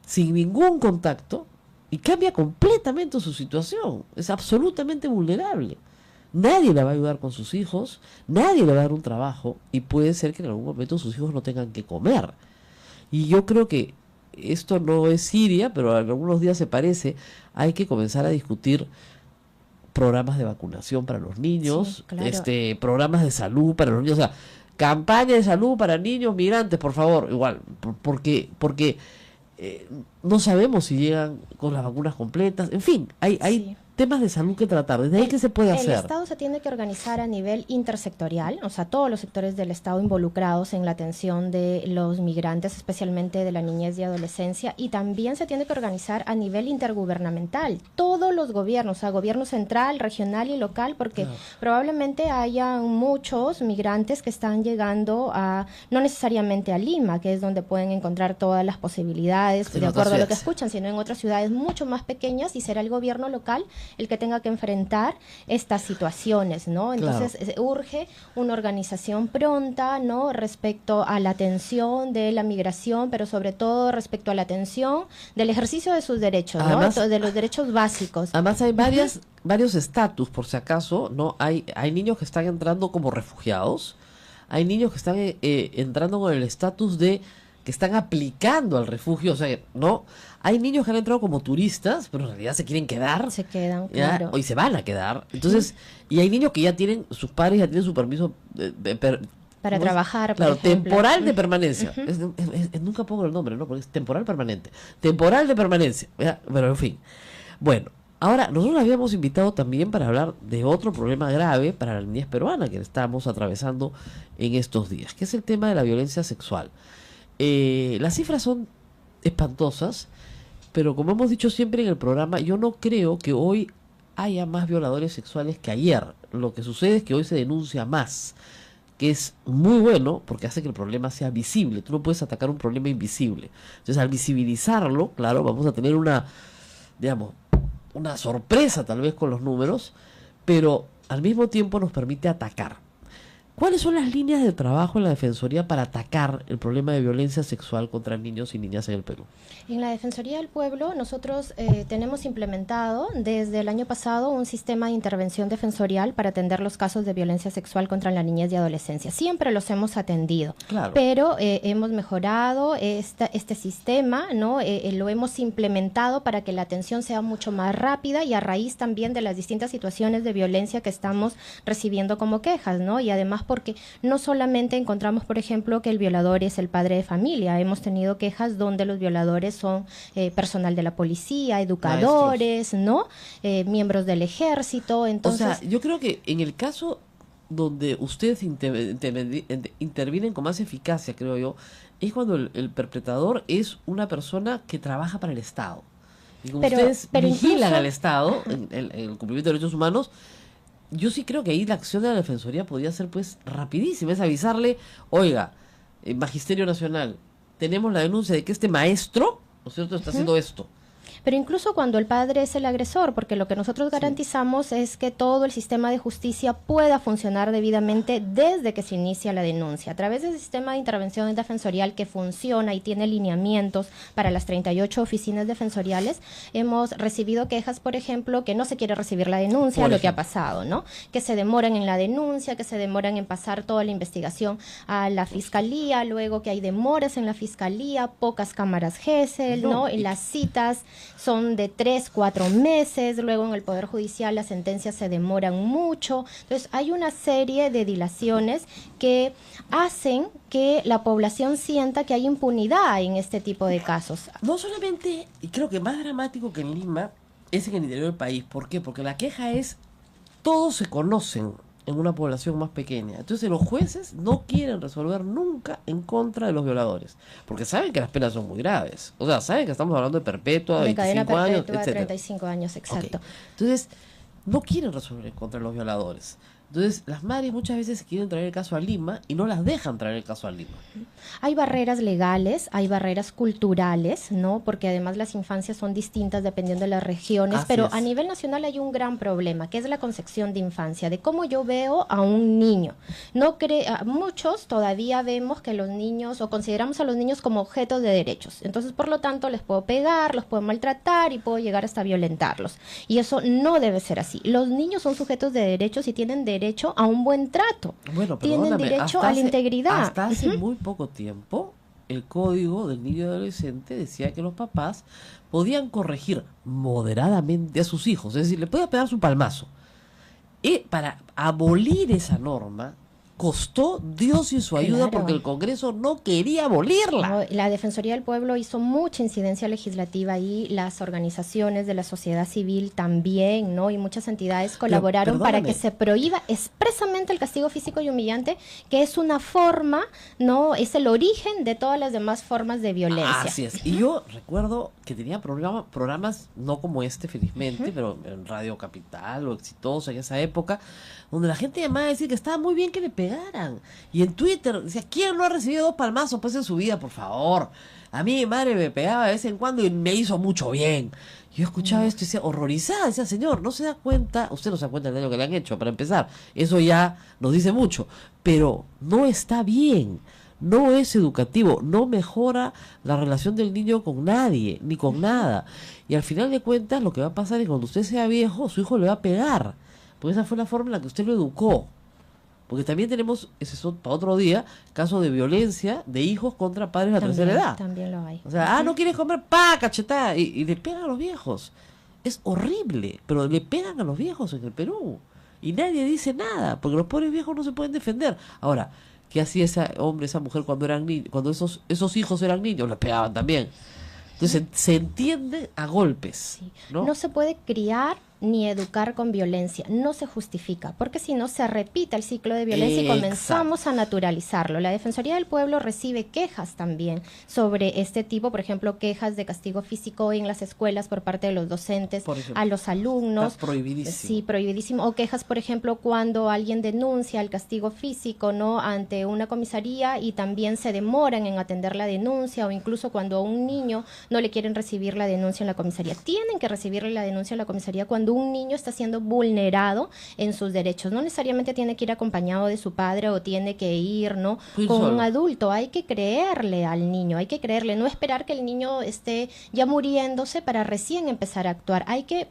sin ningún contacto, y cambia completamente su situación. Es absolutamente vulnerable. Nadie le va a ayudar con sus hijos, nadie le va a dar un trabajo, y puede ser que en algún momento sus hijos no tengan que comer. Y yo creo que esto no es Siria, pero en algunos días se parece. Hay que comenzar a discutir programas de vacunación para los niños, Sí, claro. Programas de salud para los niños, o sea, campaña de salud para niños migrantes, por favor, igual, porque no sabemos si llegan con las vacunas completas, en fin, hay Sí. temas de salud que tratar, desde ahí que se puede El hacer. Estado se tiene que organizar a nivel intersectorial, o sea, todos los sectores del Estado involucrados en la atención de los migrantes, especialmente de la niñez y adolescencia, y también se tiene que organizar a nivel intergubernamental, todos los gobiernos, o sea, gobierno central, regional y local, porque Claro. probablemente haya muchos migrantes que están llegando no necesariamente a Lima, que es donde pueden encontrar todas las posibilidades, En de otras acuerdo a lo que ciudades. escuchan, sino en otras ciudades mucho más pequeñas, y será el gobierno local el que tenga que enfrentar estas situaciones, ¿no? Entonces urge una organización pronta, ¿no? Respecto a la atención de la migración, pero sobre todo respecto a la atención del ejercicio de sus derechos, ¿no? Además- De los derechos básicos. Además hay varios estatus, por si acaso, ¿no? Hay niños que están entrando como refugiados, hay niños que están entrando con el estatus de que están aplicando al refugio, o sea, ¿no? Hay niños que han entrado como turistas, pero en realidad se quieren quedar. Se quedan, ¿Ya? claro. Hoy se van a quedar. Entonces, y hay niños que ya tienen, sus padres ya tienen su permiso Para ¿cómo es? trabajar, por Claro, ejemplo. temporal de permanencia. Nunca pongo el nombre, ¿no? Porque es temporal permanente. Temporal de permanencia. ¿Ya? Pero en fin. Bueno, Ahora, nosotros la habíamos invitado también para hablar de otro problema grave para la niñez peruana que estamos atravesando en estos días, que es el tema de la violencia sexual. Las cifras son espantosas, pero como hemos dicho siempre en el programa, yo no creo que hoy haya más violadores sexuales que ayer. Lo que sucede es que hoy se denuncia más, que es muy bueno porque hace que el problema sea visible. Tú no puedes atacar un problema invisible. Entonces, al visibilizarlo, claro, vamos a tener una sorpresa tal vez con los números, pero al mismo tiempo nos permite atacar. ¿Cuáles son las líneas de trabajo en la Defensoría para atacar el problema de violencia sexual contra niños y niñas en el Perú? En la Defensoría del Pueblo nosotros tenemos implementado desde el año pasado un sistema de intervención defensorial para atender los casos de violencia sexual contra la niñez y adolescencia. Siempre los hemos atendido, claro, pero hemos mejorado este sistema, ¿no? Lo hemos implementado para que la atención sea mucho más rápida y a raíz también de las distintas situaciones de violencia que estamos recibiendo como quejas, ¿no? Y además porque no solamente encontramos, por ejemplo, que el violador es el padre de familia. Hemos tenido quejas donde los violadores son personal de la policía, educadores, maestros, ¿no? Miembros del ejército. Entonces, o sea, yo creo que en el caso donde ustedes intervienen con más eficacia, creo yo, es cuando el perpetrador es una persona que trabaja para el Estado. Y como ustedes vigilan incluso al Estado en el cumplimiento de derechos humanos, yo sí creo que ahí la acción de la Defensoría podría ser pues rapidísima, es avisarle, oiga, Magisterio Nacional, tenemos la denuncia de que este maestro, ¿no es cierto?, está haciendo esto. Pero incluso cuando el padre es el agresor, porque lo que nosotros garantizamos es que todo el sistema de justicia pueda funcionar debidamente desde que se inicia la denuncia. A través del sistema de intervención defensorial que funciona y tiene lineamientos para las 38 oficinas defensoriales, hemos recibido quejas, por ejemplo, que no se quiere recibir la denuncia, lo que ha pasado, ¿no? Que se demoran en la denuncia, que se demoran en pasar toda la investigación a la fiscalía, luego que hay demoras en la fiscalía, pocas cámaras GESEL, ¿no? Y las citas son de 3-4 meses, luego en el Poder Judicial las sentencias se demoran mucho. Entonces hay una serie de dilaciones que hacen que la población sienta que hay impunidad en este tipo de casos. No solamente, y creo que más dramático que en Lima, es en el interior del país. ¿Por qué? Porque la queja es, todos se conocen en una población más pequeña. Entonces los jueces no quieren resolver nunca en contra de los violadores, porque saben que las penas son muy graves. O sea, saben que estamos hablando de perpetua, de 25 años, etc. 35 años, exacto. Okay. Entonces, no quieren resolver contra los violadores. Entonces, las madres muchas veces quieren traer el caso a Lima y no las dejan traer el caso a Lima. Hay barreras legales, hay barreras culturales, ¿no? Porque además las infancias son distintas dependiendo de las regiones, pero a nivel nacional hay un gran problema, que es la concepción de infancia, de cómo yo veo a un niño. Muchos todavía vemos que los niños, o consideramos a los niños como objetos de derechos. Entonces, por lo tanto, les puedo pegar, los puedo maltratar y puedo llegar hasta violentarlos. Y eso no debe ser así. Los niños son sujetos de derechos y tienen derecho a un buen trato. Bueno, tienen derecho a la integridad. Hasta hace muy poco tiempo, el código del niño y adolescente decía que los papás podían corregir moderadamente a sus hijos, es decir, le podía pegar su palmazo. Y para abolir esa norma, costó Dios y su ayuda, porque el Congreso no quería abolirla. No, la Defensoría del Pueblo hizo mucha incidencia legislativa y las organizaciones de la sociedad civil también, ¿no? Y muchas entidades colaboraron para que se prohíba expresamente el castigo físico y humillante, que es una forma, ¿no? Es el origen de todas las demás formas de violencia. Así es. Y yo recuerdo que tenía programas no como este, felizmente, pero en Radio Capital o Exitosa en esa época, donde la gente llamaba a decir que estaba muy bien que le pegaran. Y en Twitter decía, ¿quién no ha recibido 2 palmazos pues en su vida, por favor? A mí mi madre me pegaba de vez en cuando y me hizo mucho bien. Yo escuchaba esto y decía, horrorizada, decía, señor, no se da cuenta, usted no se da cuenta del daño que le han hecho, para empezar. Eso ya nos dice mucho, pero no está bien. No es educativo, no mejora la relación del niño con nadie, ni con nada. Y al final de cuentas, lo que va a pasar es que cuando usted sea viejo, su hijo le va a pegar. Porque esa fue la forma en la que usted lo educó. Porque también tenemos, ese es para otro día, casos de violencia de hijos contra padres de la tercera edad. También lo hay. O sea, no quieres comer, pa, cachetada. Y le pegan a los viejos. Es horrible, pero le pegan a los viejos en el Perú. Y nadie dice nada, porque los pobres viejos no se pueden defender. Ahora, ¿qué hacía ese hombre, esa mujer cuando eran niños? Cuando esos hijos eran niños, les pegaban también. Entonces se entiende a golpes, Sí. ¿no? No se puede criar ni educar con violencia, no se justifica, porque si no se repite el ciclo de violencia y comenzamos a naturalizarlo. La Defensoría del Pueblo recibe quejas también sobre este tipo, por ejemplo, quejas de castigo físico en las escuelas por parte de los docentes Por ejemplo, a los alumnos. está prohibidísimo. Sí, prohibidísimo. O quejas, por ejemplo, cuando alguien denuncia el castigo físico, ¿no?, ante una comisaría y también se demoran en atender la denuncia, o incluso cuando a un niño no le quieren recibir la denuncia en la comisaría. Tienen que recibirle la denuncia en la comisaría cuando un niño está siendo vulnerado en sus derechos. No necesariamente tiene que ir acompañado de su padre o tiene que ir, ¿no?, Ir con solo. un adulto. Hay que creerle al niño, hay que creerle, no esperar que el niño esté ya muriéndose para recién empezar a actuar. Hay que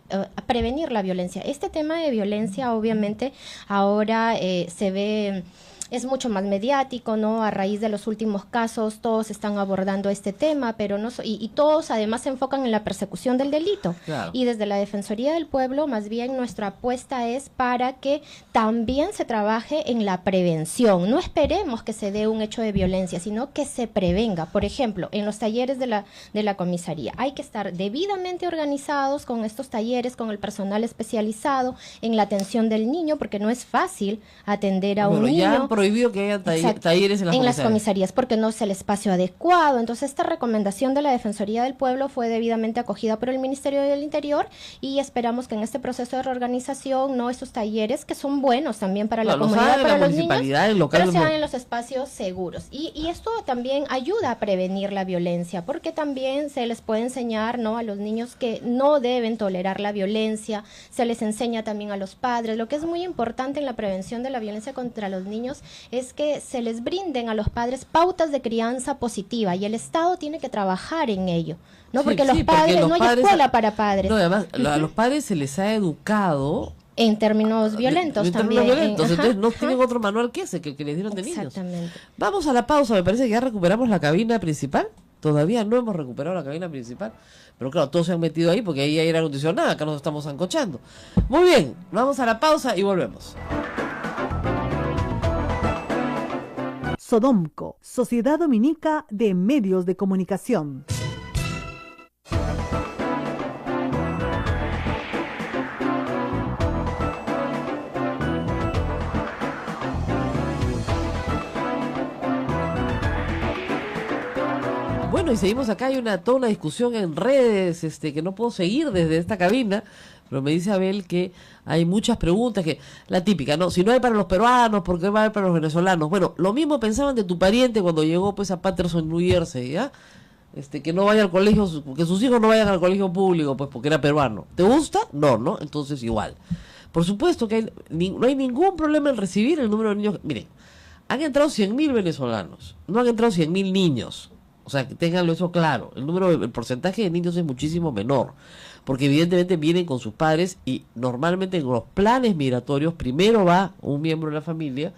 prevenir la violencia. Este tema de violencia, obviamente, ahora se ve... Es mucho más mediático, ¿no? A raíz de los últimos casos, todos están abordando este tema, pero no y todos además se enfocan en la persecución del delito. Claro. Y desde la Defensoría del Pueblo, más bien nuestra apuesta es para que también se trabaje en la prevención. No esperemos que se dé un hecho de violencia, sino que se prevenga. Por ejemplo, en los talleres de la comisaría hay que estar debidamente organizados con estos talleres, con el personal especializado en la atención del niño, porque no es fácil atender a un Bueno, ya han niño. prohibido que haya Exacto. talleres en las comisarías porque no es el espacio adecuado. Entonces, esta recomendación de la Defensoría del Pueblo fue debidamente acogida por el Ministerio del Interior y esperamos que en este proceso de reorganización, no, estos talleres que son buenos también para la Los comunidad, hagan en para la los niños, municipalidad, el local, pero se no. hagan en los espacios seguros. Y esto también ayuda a prevenir la violencia, porque también se les puede enseñar, ¿no?, a los niños que no deben tolerar la violencia, se les enseña también a los padres. Lo que es muy importante en la prevención de la violencia contra los niños es que se les brinden a los padres pautas de crianza positiva y el Estado tiene que trabajar en ello, ¿no? Sí, porque sí, los padres, no hay padres- escuela para padres. No, además, a los padres se les ha educado En términos violentos en términos también. violentos, Ajá, entonces no ajá. tienen otro manual que ese que les dieron de niños. Exactamente. Vamos a la pausa, me parece que ya recuperamos la cabina principal. Todavía no hemos recuperado la cabina principal. Pero claro, todos se han metido ahí porque ahí hay aire acondicionado, acá nos estamos zancochando. Muy bien, vamos a la pausa y volvemos. Sodomco, Sociedad Dominica de Medios de Comunicación. Bueno, y seguimos acá, hay toda una discusión en redes, que no puedo seguir desde esta cabina, pero me dice Abel que hay muchas preguntas, que la típica, ¿no? Si no hay para los peruanos, ¿por qué va a haber para los venezolanos? Bueno, lo mismo pensaban de tu pariente cuando llegó pues a Patterson, New Jersey, ¿ya? Que no vaya al colegio, que sus hijos no vayan al colegio público, pues porque era peruano. ¿Te gusta? No, ¿no? Entonces igual. Por supuesto que no hay ningún problema en recibir el número de niños. Miren, han entrado 100.000 venezolanos, no han entrado 100.000 niños. O sea, que tenganlo eso claro. El porcentaje de niños es muchísimo menor, porque evidentemente vienen con sus padres y normalmente en los planes migratorios primero va un miembro de la familia,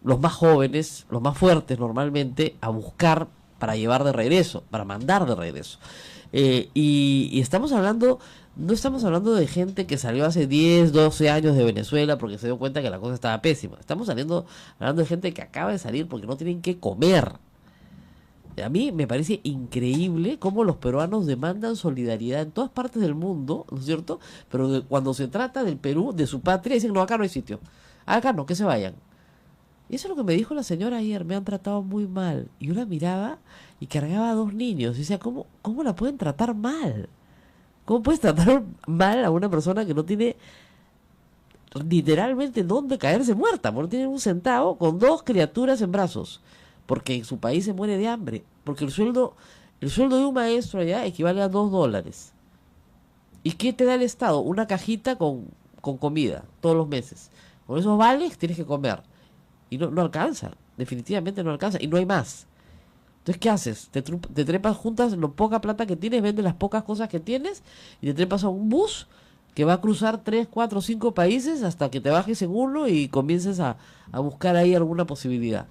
los más jóvenes, los más fuertes normalmente, a buscar para llevar de regreso, para mandar de regreso. Y estamos hablando, no estamos hablando de gente que salió hace 10, 12 años de Venezuela porque se dio cuenta que la cosa estaba pésima. Estamos hablando de gente que acaba de salir porque no tienen que comer. A mí me parece increíble cómo los peruanos demandan solidaridad en todas partes del mundo, ¿no es cierto? Pero cuando se trata del Perú, de su patria, dicen, no, acá no hay sitio. Acá no, que se vayan. Y eso es lo que me dijo la señora ayer, me han tratado muy mal. Y yo la miraba y cargaba a 2 niños. Y decía, ¿cómo la pueden tratar mal? ¿Cómo puedes tratar mal a una persona que no tiene literalmente dónde caerse muerta? Porque no tiene un centavo con 2 criaturas en brazos. Porque en su país se muere de hambre, porque el sueldo de un maestro allá equivale a $2. ¿Y qué te da el Estado? Una cajita con comida todos los meses. Con esos vales tienes que comer. Y no alcanza, definitivamente no alcanza, y no hay más. Entonces, ¿qué haces? Te trepas, juntas lo poca plata que tienes, vendes las pocas cosas que tienes, y te trepas a un bus que va a cruzar 3, 4, 5 países hasta que te bajes en uno y comiences a buscar ahí alguna posibilidad.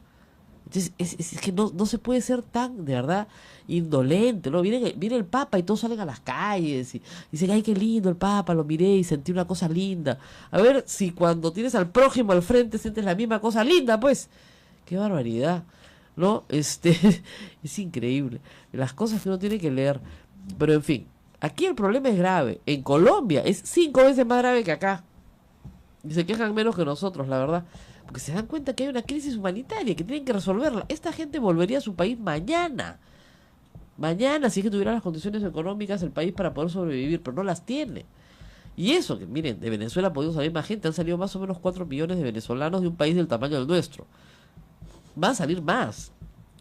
Entonces, es que no se puede ser tan, de verdad, indolente, ¿no? Viene el Papa y todos salen a las calles y dicen, ay, qué lindo el Papa, lo miré y sentí una cosa linda. A ver si cuando tienes al prójimo al frente sientes la misma cosa linda, pues. Qué barbaridad, ¿no? Es increíble. Las cosas que uno tiene que leer. Pero en fin, aquí el problema es grave. En Colombia es 5 veces más grave que acá. Y se quejan menos que nosotros, la verdad. Porque se dan cuenta que hay una crisis humanitaria, que tienen que resolverla. Esta gente volvería a su país mañana. Mañana, si es que tuviera las condiciones económicas el país para poder sobrevivir, pero no las tiene. Y eso, que miren, de Venezuela ha podido salir más gente. Han salido más o menos 4 millones de venezolanos de un país del tamaño del nuestro. Va a salir más.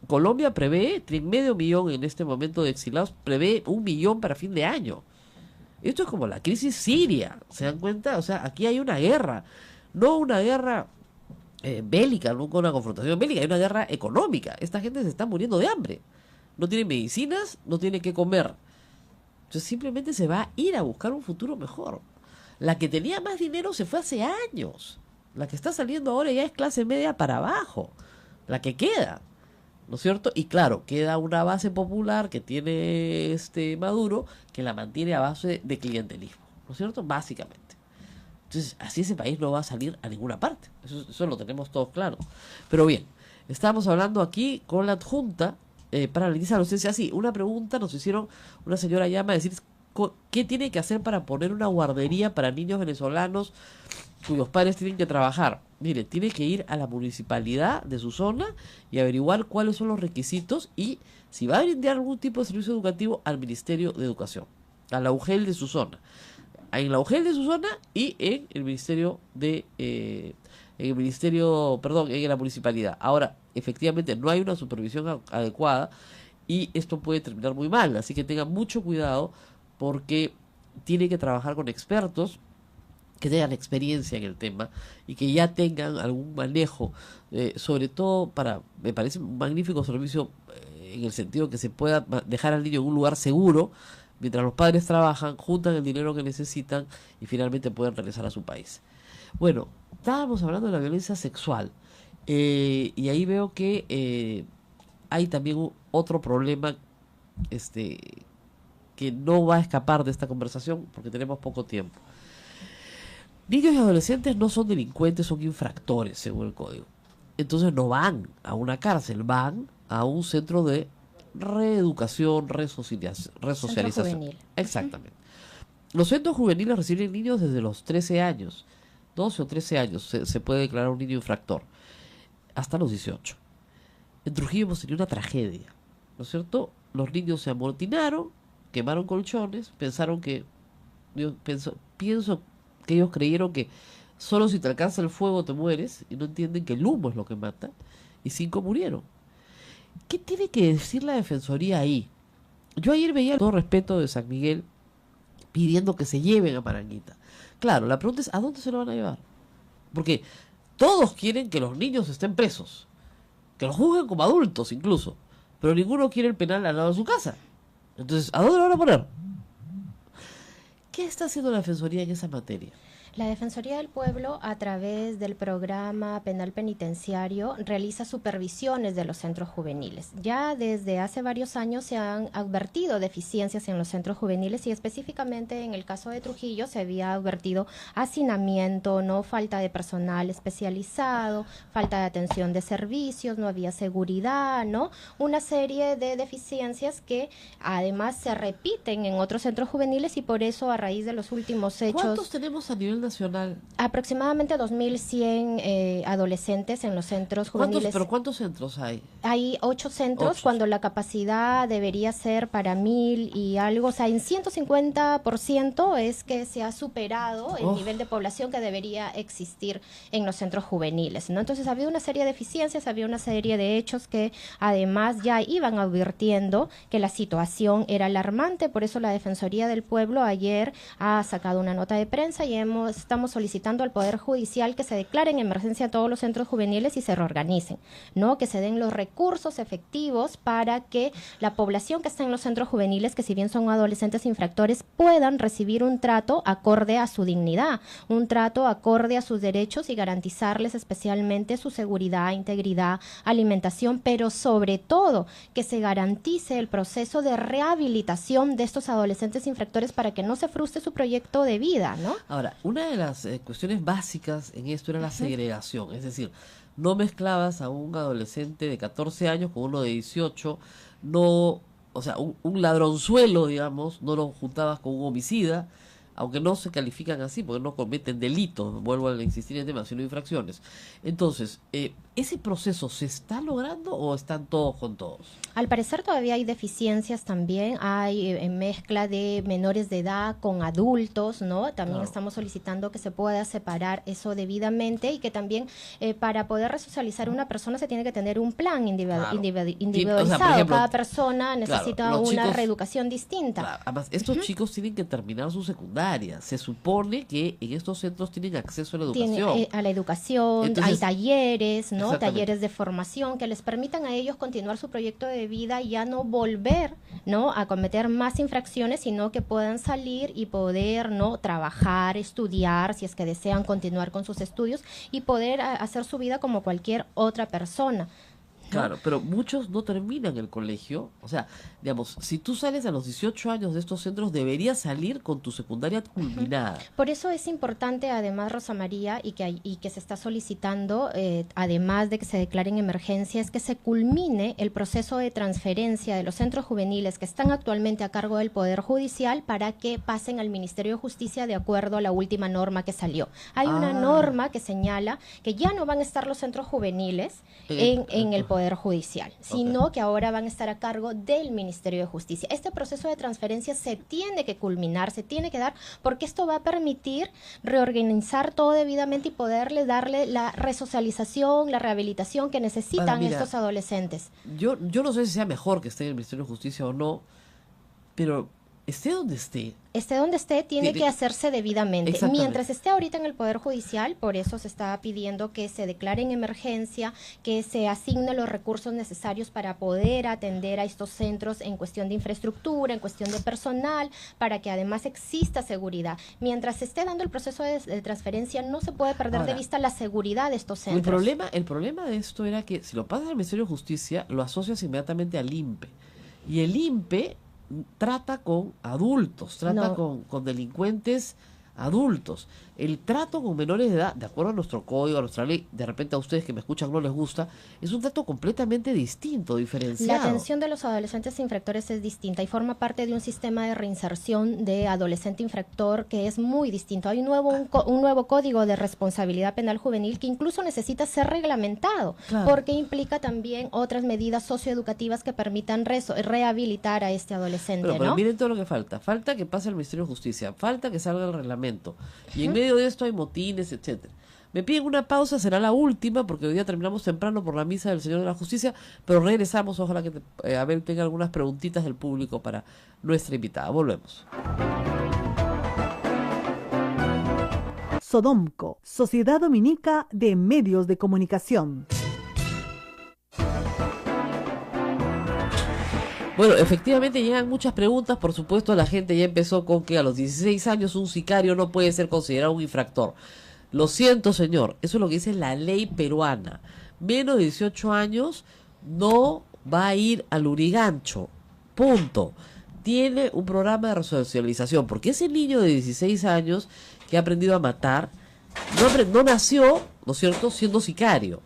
Colombia prevé, tiene 500.000 en este momento de exilados, prevé 1 millón para fin de año. Esto es como la crisis siria, ¿se dan cuenta? O sea, aquí hay una guerra, no una guerra bélica, no una confrontación bélica, hay una guerra económica. Esta gente se está muriendo de hambre. No tiene medicinas, no tiene qué comer. Entonces simplemente se va a ir a buscar un futuro mejor. La que tenía más dinero se fue hace años. La que está saliendo ahora ya es clase media para abajo. La que queda, ¿no es cierto? Y claro, queda una base popular que tiene Maduro, que la mantiene a base de clientelismo, ¿no es cierto? Básicamente. Entonces, así ese país no va a salir a ninguna parte. Eso lo tenemos todos claro. Pero bien, estábamos hablando aquí con la adjunta para la inicia de la docencia. Sí, una pregunta nos hicieron, una señora llama a decir, ¿qué tiene que hacer para poner una guardería para niños venezolanos cuyos padres tienen que trabajar? Mire, tiene que ir a la municipalidad de su zona y averiguar cuáles son los requisitos y si va a brindar algún tipo de servicio educativo al Ministerio de Educación, a la UGEL de su zona. En la UGEL de su zona y en el Ministerio en la municipalidad. Ahora, efectivamente, no hay una supervisión adecuada y esto puede terminar muy mal, así que tengan mucho cuidado porque tiene que trabajar con expertos que tengan experiencia en el tema y que ya tengan algún manejo, sobre todo me parece un magnífico servicio en el sentido que se pueda dejar al niño en un lugar seguro mientras los padres trabajan, juntan el dinero que necesitan y finalmente pueden regresar a su país. Bueno, estábamos hablando de la violencia sexual y ahí veo que hay también otro problema que no va a escapar de esta conversación porque tenemos poco tiempo. Niños y adolescentes no son delincuentes, son infractores según el código. Entonces no van a una cárcel, van a un centro de reeducación, resocialización. Centro juvenil. Exactamente. Los centros juveniles reciben niños desde los 13 años, 12 o 13 años se puede declarar un niño infractor, hasta los 18. En Trujillo hemos tenido una tragedia, ¿no es cierto? Los niños se amotinaron, quemaron colchones, pensaron que, pienso que ellos creyeron que solo si te alcanza el fuego te mueres y no entienden que el humo es lo que mata y 5 murieron. ¿Qué tiene que decir la Defensoría ahí? Yo ayer veía, todo respeto, de San Miguel pidiendo que se lleven a Maranguita. Claro, la pregunta es ¿a dónde se lo van a llevar? Porque todos quieren que los niños estén presos, que los juzguen como adultos incluso, pero ninguno quiere el penal al lado de su casa. Entonces, ¿a dónde lo van a poner? ¿Qué está haciendo la Defensoría en esa materia? La Defensoría del Pueblo, a través del programa penal penitenciario, realiza supervisiones de los centros juveniles. Ya desde hace varios años se han advertido deficiencias en los centros juveniles y específicamente en el caso de Trujillo se había advertido hacinamiento, no falta de personal especializado, falta de atención de servicios, no había seguridad, ¿no? Una serie de deficiencias que además se repiten en otros centros juveniles y por eso a raíz de los últimos hechos... ¿Cuántos tenemos a nivel nacional? Aproximadamente 2.100 adolescentes en los centros juveniles. ¿Pero cuántos centros hay? Hay 8 centros, cuando la capacidad debería ser para 1.000 y algo. O sea, en 150% es que se ha superado el nivel de población que debería existir en los centros juveniles, ¿no? Entonces había una serie de deficiencias, había una serie de hechos que además ya iban advirtiendo que la situación era alarmante. Por eso la Defensoría del Pueblo ayer ha sacado una nota de prensa y estamos solicitando al Poder Judicial que se declaren emergencia todos los centros juveniles y se reorganicen, ¿no? Que se den los recursos efectivos para que la población que está en los centros juveniles, que si bien son adolescentes infractores, puedan recibir un trato acorde a su dignidad, un trato acorde a sus derechos y garantizarles especialmente su seguridad, integridad, alimentación, pero sobre todo que se garantice el proceso de rehabilitación de estos adolescentes infractores para que no se frustre su proyecto de vida, ¿no? Ahora, una de las cuestiones básicas en esto era la segregación, es decir, no mezclabas a un adolescente de 14 años con uno de 18, no o sea, un ladronzuelo, digamos, no lo juntabas con un homicida, aunque no se califican así porque no cometen delitos, vuelvo a insistir en el tema, sino infracciones. Entonces, ¿ese proceso se está logrando o están todos con todos? Al parecer todavía hay deficiencias también, hay mezcla de menores de edad con adultos, ¿no? También Claro. estamos solicitando que se pueda separar eso debidamente y que también para poder resocializar a una persona se tiene que tener un plan Claro. individualizado. O sea, por ejemplo, Cada persona necesita los una chicos- reeducación distinta. Claro, además, estos chicos tienen que terminar su secundaria. Se supone que en estos centros tienen acceso a la educación. Tiene, a la educación, Entonces, hay talleres, ¿no? exactamente. Talleres de formación que les permitan a ellos continuar su proyecto de vida y ya no volver, ¿no? A cometer más infracciones, sino que puedan salir y poder, ¿no? Trabajar, estudiar, si es que desean continuar con sus estudios y poder hacer su vida como cualquier otra persona. ¿no? Claro, pero muchos no terminan el colegio. O sea, digamos, si tú sales a los 18 años de estos centros, deberías salir con tu secundaria culminada. Por eso es importante, además, Rosa María, y que se está solicitando, además de que se declare en emergencia, es que se culmine el proceso de transferencia de los centros juveniles que están actualmente a cargo del Poder Judicial para que pasen al Ministerio de Justicia de acuerdo a la última norma que salió. Hay una norma que señala que ya no van a estar los centros juveniles en el Poder Judicial, sino que ahora van a estar a cargo del Ministerio de Justicia. Este proceso de transferencia se tiene que culminar, se tiene que dar, porque esto va a permitir reorganizar todo debidamente y poderle darle la resocialización, la rehabilitación que necesitan Ahora, mira, estos adolescentes. Yo no sé si sea mejor que esté en el Ministerio de Justicia o no, pero esté donde esté. Esté donde esté, tiene que hacerse debidamente. Exactamente. Mientras esté ahorita en el Poder Judicial, por eso se está pidiendo que se declare en emergencia, que se asignen los recursos necesarios para poder atender a estos centros en cuestión de infraestructura, en cuestión de personal, para que además exista seguridad. Mientras se esté dando el proceso de transferencia, no se puede perder Ahora, de vista la seguridad de estos centros. El problema de esto era que si lo pasas al Ministerio de Justicia, lo asocias inmediatamente al INPE. Y el INPE trata con adultos, trata No. con delincuentes adultos. El trato con menores de edad, de acuerdo a nuestro código, a nuestra ley, de repente a ustedes que me escuchan no les gusta, es un trato completamente distinto, diferenciado. La atención de los adolescentes infractores es distinta y forma parte de un sistema de reinserción de adolescente infractor que es muy distinto. Hay un nuevo código de responsabilidad penal juvenil que incluso necesita ser reglamentado, Claro. porque implica también otras medidas socioeducativas que permitan rehabilitar a este adolescente, Pero ¿no? miren todo lo que falta. Falta que pase al Ministerio de Justicia, falta que salga el reglamento. Y en medio de esto hay motines, etcétera. Me piden una pausa, será la última, porque hoy día terminamos temprano por la misa del Señor de la Justicia, pero regresamos, ojalá que Abel tenga algunas preguntitas del público para nuestra invitada. Volvemos. Sodomco, Sociedad Dominica de Medios de Comunicación. Bueno, efectivamente llegan muchas preguntas. Por supuesto, la gente ya empezó con que a los 16 años un sicario no puede ser considerado un infractor. Lo siento, señor. Eso es lo que dice la ley peruana. Menos de 18 años no va a ir al Urigancho. Punto. Tiene un programa de resocialización. Porque ese niño de 16 años que ha aprendido a matar, no nació, ¿no es cierto?, siendo sicario.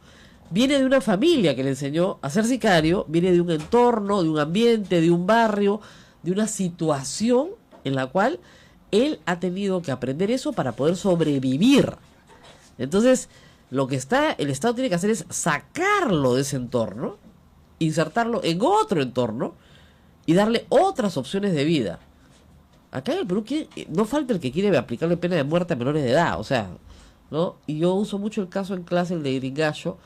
Viene de una familia que le enseñó a ser sicario, viene de un entorno, de un ambiente, de un barrio, de una situación en la cual él ha tenido que aprender eso para poder sobrevivir. Entonces, lo que el Estado tiene que hacer es sacarlo de ese entorno, insertarlo en otro entorno y darle otras opciones de vida. Acá en el Perú no falta el que quiere aplicarle pena de muerte a menores de edad, o sea, ¿no? Y yo uso mucho el caso en clase, el de Iringallo,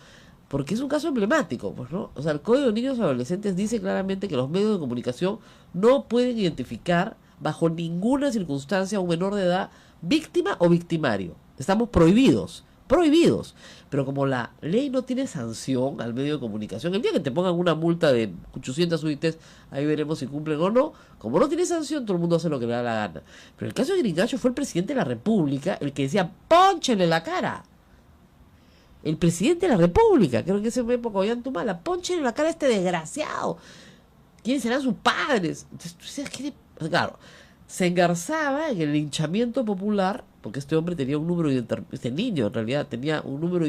porque es un caso emblemático, pues, ¿no? O sea, el Código de Niños y Adolescentes dice claramente que los medios de comunicación no pueden identificar bajo ninguna circunstancia a un menor de edad víctima o victimario. Estamos prohibidos. Pero como la ley no tiene sanción al medio de comunicación, el día que te pongan una multa de 800 UITs, ahí veremos si cumplen o no. Como no tiene sanción, todo el mundo hace lo que le da la gana. Pero el caso de Gringallo fue el presidente de la República el que decía, pónchele la cara. El presidente de la República, creo que en esa época Ollantumala, pónchele la cara a este desgraciado. ¿Quiénes serán sus padres? Entonces, tú decías, claro, se engarzaba en el linchamiento popular, porque este hombre tenía un número, este niño en realidad tenía un número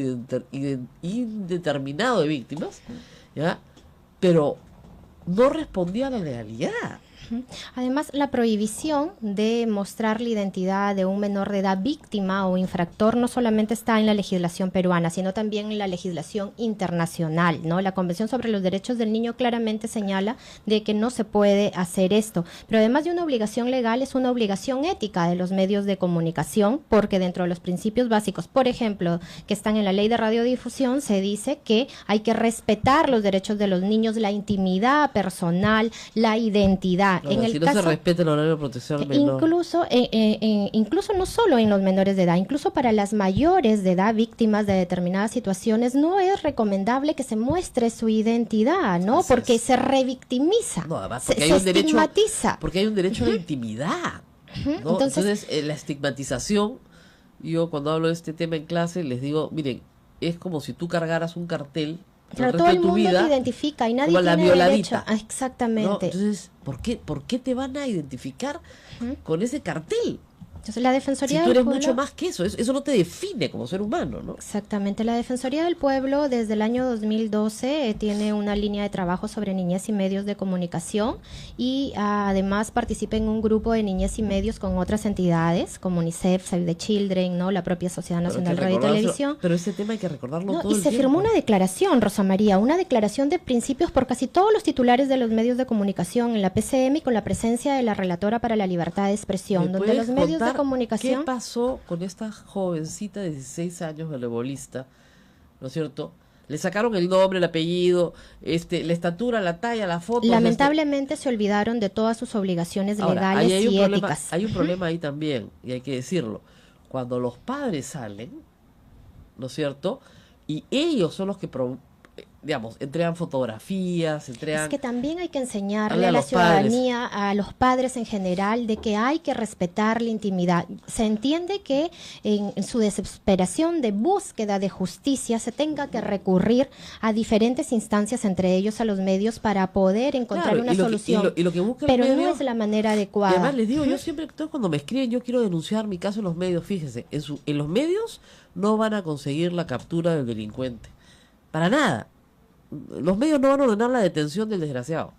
indeterminado de víctimas, ¿ya? Pero no respondía a la legalidad. Además, la prohibición de mostrar la identidad de un menor de edad víctima o infractor no solamente está en la legislación peruana, sino también en la legislación internacional, ¿no? La Convención sobre los Derechos del Niño claramente señala de que no se puede hacer esto. Pero además de una obligación legal, es una obligación ética de los medios de comunicación, porque dentro de los principios básicos, por ejemplo, que están en la Ley de Radiodifusión, se dice que hay que respetar los derechos de los niños, la intimidad personal, la identidad. Ahora, En el si no caso, se respeta el horario de protección al menor. incluso no solo en los menores de edad, incluso para las mayores de edad víctimas de determinadas situaciones, no es recomendable que se muestre su identidad, ¿no? Así Porque es. se revictimiza, No, además, se, porque hay se un derecho, estigmatiza. porque hay un derecho a la intimidad. ¿no? Entonces, la estigmatización, yo cuando hablo de este tema en clase les digo, miren, es como si tú cargaras un cartel Claro, todo el mundo vida, te identifica y nadie como la tiene derecho. violadita. Ah, exactamente. ¿no? Entonces, ¿por qué te van a identificar con ese cartel? Entonces, la Defensoría Si tú del eres Pueblo, mucho más que eso no te define como ser humano, ¿no? exactamente, la Defensoría del Pueblo desde el año 2012 tiene una línea de trabajo sobre niñez y medios de comunicación y además participa en un grupo de niñez y medios con otras entidades como UNICEF, Save the Children, ¿no? La propia Sociedad Nacional de Radio y Televisión. Pero ese tema hay que recordarlo No, todo y el se tiempo. firmó una declaración, Rosa María, una declaración de principios por casi todos los titulares de los medios de comunicación en la PCM y con la presencia de la relatora para la libertad de expresión, ¿Me donde puedes los medios de contar comunicación... ¿Qué pasó con esta jovencita de 16 años voleibolista? ¿No es cierto? Le sacaron el nombre, el apellido, la estatura, la talla, la foto. Lamentablemente se olvidaron de todas sus obligaciones Ahora, legales ahí hay y un problema, éticas. hay un problema ahí también, y hay que decirlo. Cuando los padres salen, ¿no es cierto? Y ellos son los que, digamos, entregan fotografías, entregan... Es que también hay que enseñarle Habla a a la los padres. ciudadanía, a los padres en general, de que hay que respetar la intimidad. Se entiende que en su desesperación de búsqueda de justicia se tenga que recurrir a diferentes instancias, entre ellos a los medios, para poder encontrar Claro, una solución. y lo que busca Pero el medio, no es la manera y adecuada. además les digo, yo siempre, cuando me escriben, yo quiero denunciar mi caso en los medios, fíjese, en los medios no van a conseguir la captura del delincuente. Para nada. Los medios no van a ordenar la detención del desgraciado.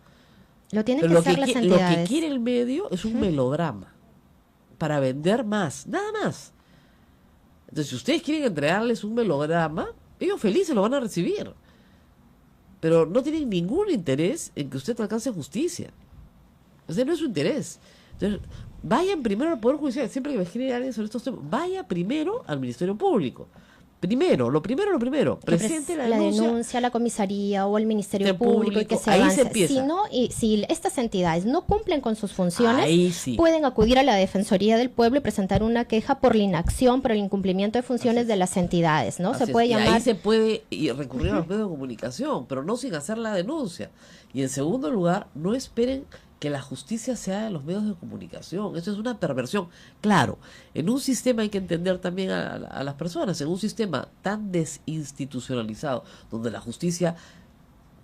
Lo tienen Pero que hacer las lo que entidades. quiere el medio es un melodrama para vender más, nada más. Entonces, si ustedes quieren entregarles un melodrama, ellos felices lo van a recibir. Pero no tienen ningún interés en que usted alcance justicia. Ese no es su interés. Entonces, vayan primero al Poder Judicial. Siempre que me escribe alguien sobre estos temas, vaya primero al Ministerio Público. Lo primero. Presente la denuncia. a la comisaría o al Ministerio Del Público y que público, se ahí se avance. empieza. Si no, y si estas entidades no cumplen con sus funciones, Ahí sí. pueden acudir a la Defensoría del Pueblo y presentar una queja por la inacción, por el incumplimiento de funciones de las entidades, ¿no? Así Se es. puede Y llamar... ahí se puede recurrir a los medios de comunicación, pero no sin hacer la denuncia. Y en segundo lugar, no esperen que la justicia sea de los medios de comunicación. Eso es una perversión. Claro, en un sistema hay que entender también a las personas, en un sistema tan desinstitucionalizado, donde la justicia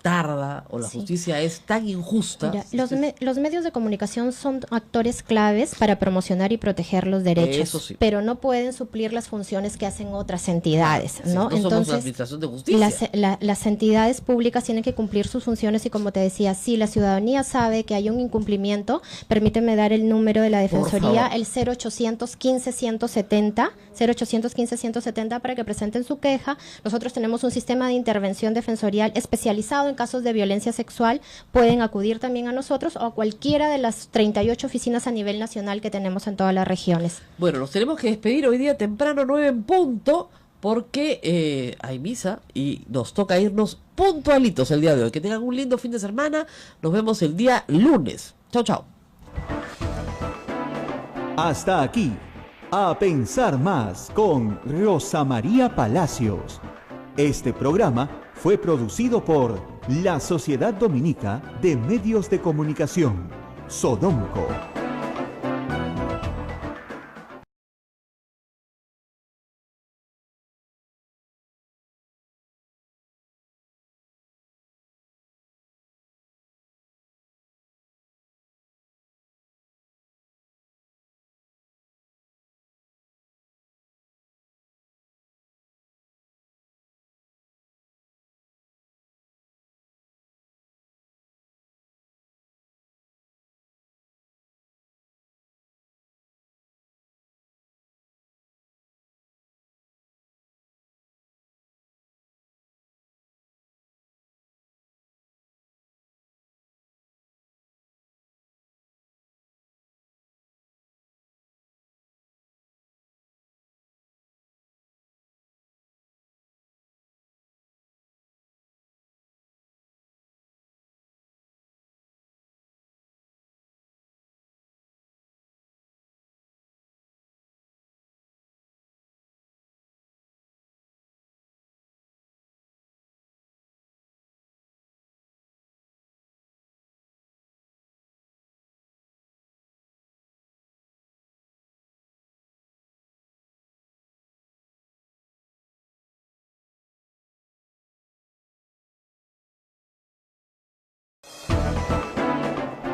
tarda o la Sí. justicia es tan injusta. Mira, los medios de comunicación son actores claves para promocionar y proteger los derechos, Eso sí. pero no pueden suplir las funciones que hacen otras entidades, Sí, ¿no? somos la administración de justicia. Las entidades públicas tienen que cumplir sus funciones y, como te decía, si la ciudadanía sabe que hay un incumplimiento, permíteme dar el número de la Defensoría, favor. el 0800 15 170, 0800 15 170, para que presenten su queja. Nosotros tenemos un sistema de intervención defensorial especializado en casos de violencia sexual. Pueden acudir también a nosotros o a cualquiera de las 38 oficinas a nivel nacional que tenemos en todas las regiones. Bueno, nos tenemos que despedir hoy día temprano, 9 en punto, porque hay misa y nos toca irnos puntualitos el día de hoy. Que tengan un lindo fin de semana. Nos vemos el día lunes. Chao, chao. Hasta aquí, A Pensar Más con Rosa María Palacios. Este programa fue producido por la Sociedad Dominica de Medios de Comunicación, Sodomco.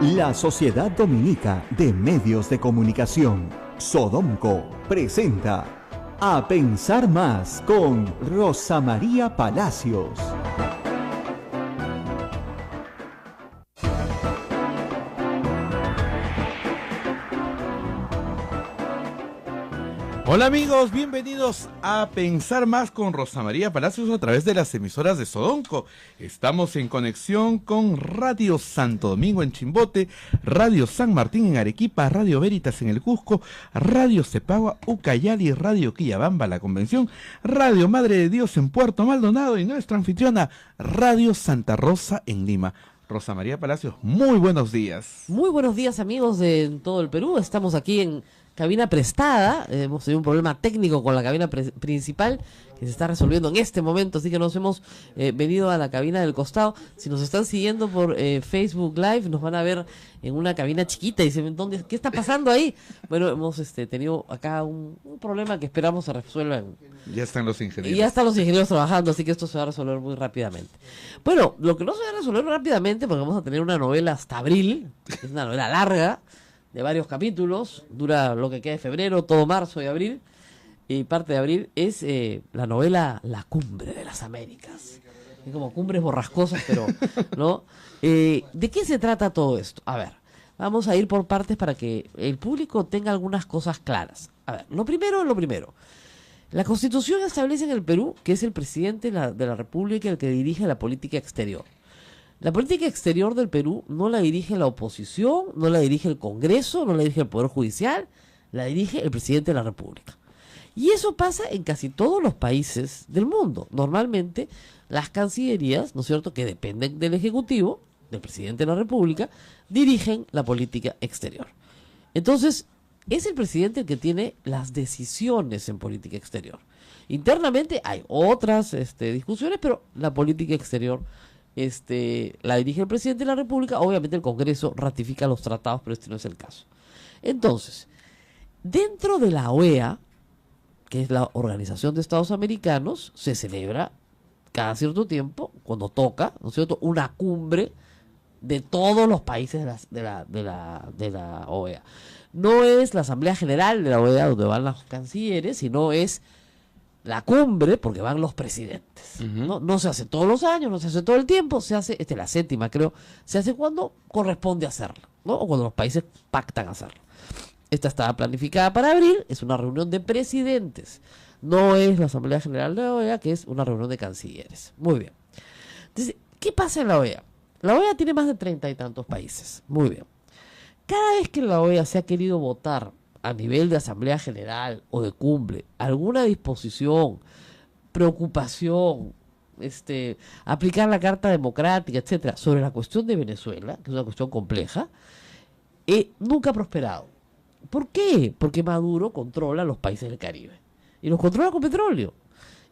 La Sociedad Dominica de Medios de Comunicación, Sodomco, presenta A Pensar Más con Rosa María Palacios. Hola amigos, bienvenidos a Pensar Más con Rosa María Palacios a través de las emisoras de Sodomco. Estamos en conexión con Radio Santo Domingo en Chimbote, Radio San Martín en Arequipa, Radio Veritas en el Cusco, Radio Cepagua, Ucayali, Radio Quillabamba, La Convención, Radio Madre de Dios en Puerto Maldonado y nuestra anfitriona, Radio Santa Rosa en Lima. Rosa María Palacios, muy buenos días. Muy buenos días amigos de todo el Perú. Estamos aquí en cabina prestada. Hemos tenido un problema técnico con la cabina principal que se está resolviendo en este momento, así que nos hemos venido a la cabina del costado. Si nos están siguiendo por Facebook Live, nos van a ver en una cabina chiquita y dicen, ¿qué está pasando ahí? Bueno, hemos tenido acá un problema que esperamos se resuelva. Ya están los ingenieros. Y ya están los ingenieros trabajando, así que esto se va a resolver muy rápidamente. Bueno, lo que no se va a resolver rápidamente, porque vamos a tener una novela hasta abril, es una novela larga, de varios capítulos, dura lo que queda de febrero, todo marzo y abril, y parte de abril es la novela La Cumbre de las Américas. Es como cumbres borrascosas, pero, ¿no? ¿De qué se trata todo esto? A ver, vamos a ir por partes para que el público tenga algunas cosas claras. A ver, lo primero es lo primero. La Constitución establece en el Perú que es el presidente de la República el que dirige la política exterior. La política exterior del Perú no la dirige la oposición, no la dirige el Congreso, no la dirige el Poder Judicial, la dirige el presidente de la República. Y eso pasa en casi todos los países del mundo. Normalmente las cancillerías, ¿no es cierto?, que dependen del Ejecutivo, del presidente de la República, dirigen la política exterior. Entonces, es el presidente el que tiene las decisiones en política exterior. Internamente hay otras discusiones, pero la política exterior la dirige el presidente de la República. Obviamente el Congreso ratifica los tratados, pero este no es el caso. Entonces, dentro de la OEA, que es la Organización de Estados Americanos, se celebra cada cierto tiempo, cuando toca, ¿no es cierto?, una cumbre de todos los países de la OEA. No es la Asamblea General de la OEA donde van los cancilleres, sino es la cumbre, porque van los presidentes. No se hace todos los años, no se hace todo el tiempo, se hace, esta es la séptima creo, se hace cuando corresponde hacerlo, ¿no? O cuando los países pactan hacerlo. Esta estaba planificada para abril, es una reunión de presidentes, no es la Asamblea General de la OEA, que es una reunión de cancilleres. Muy bien. Entonces, ¿qué pasa en la OEA? La OEA tiene más de 30 y tantos países. Muy bien. Cada vez que en la OEA se ha querido votar a nivel de Asamblea General o de cumbre, alguna disposición, preocupación, aplicar la Carta Democrática, etcétera, sobre la cuestión de Venezuela, que es una cuestión compleja, nunca ha prosperado. ¿Por qué? Porque Maduro controla los países del Caribe. Y los controla con petróleo.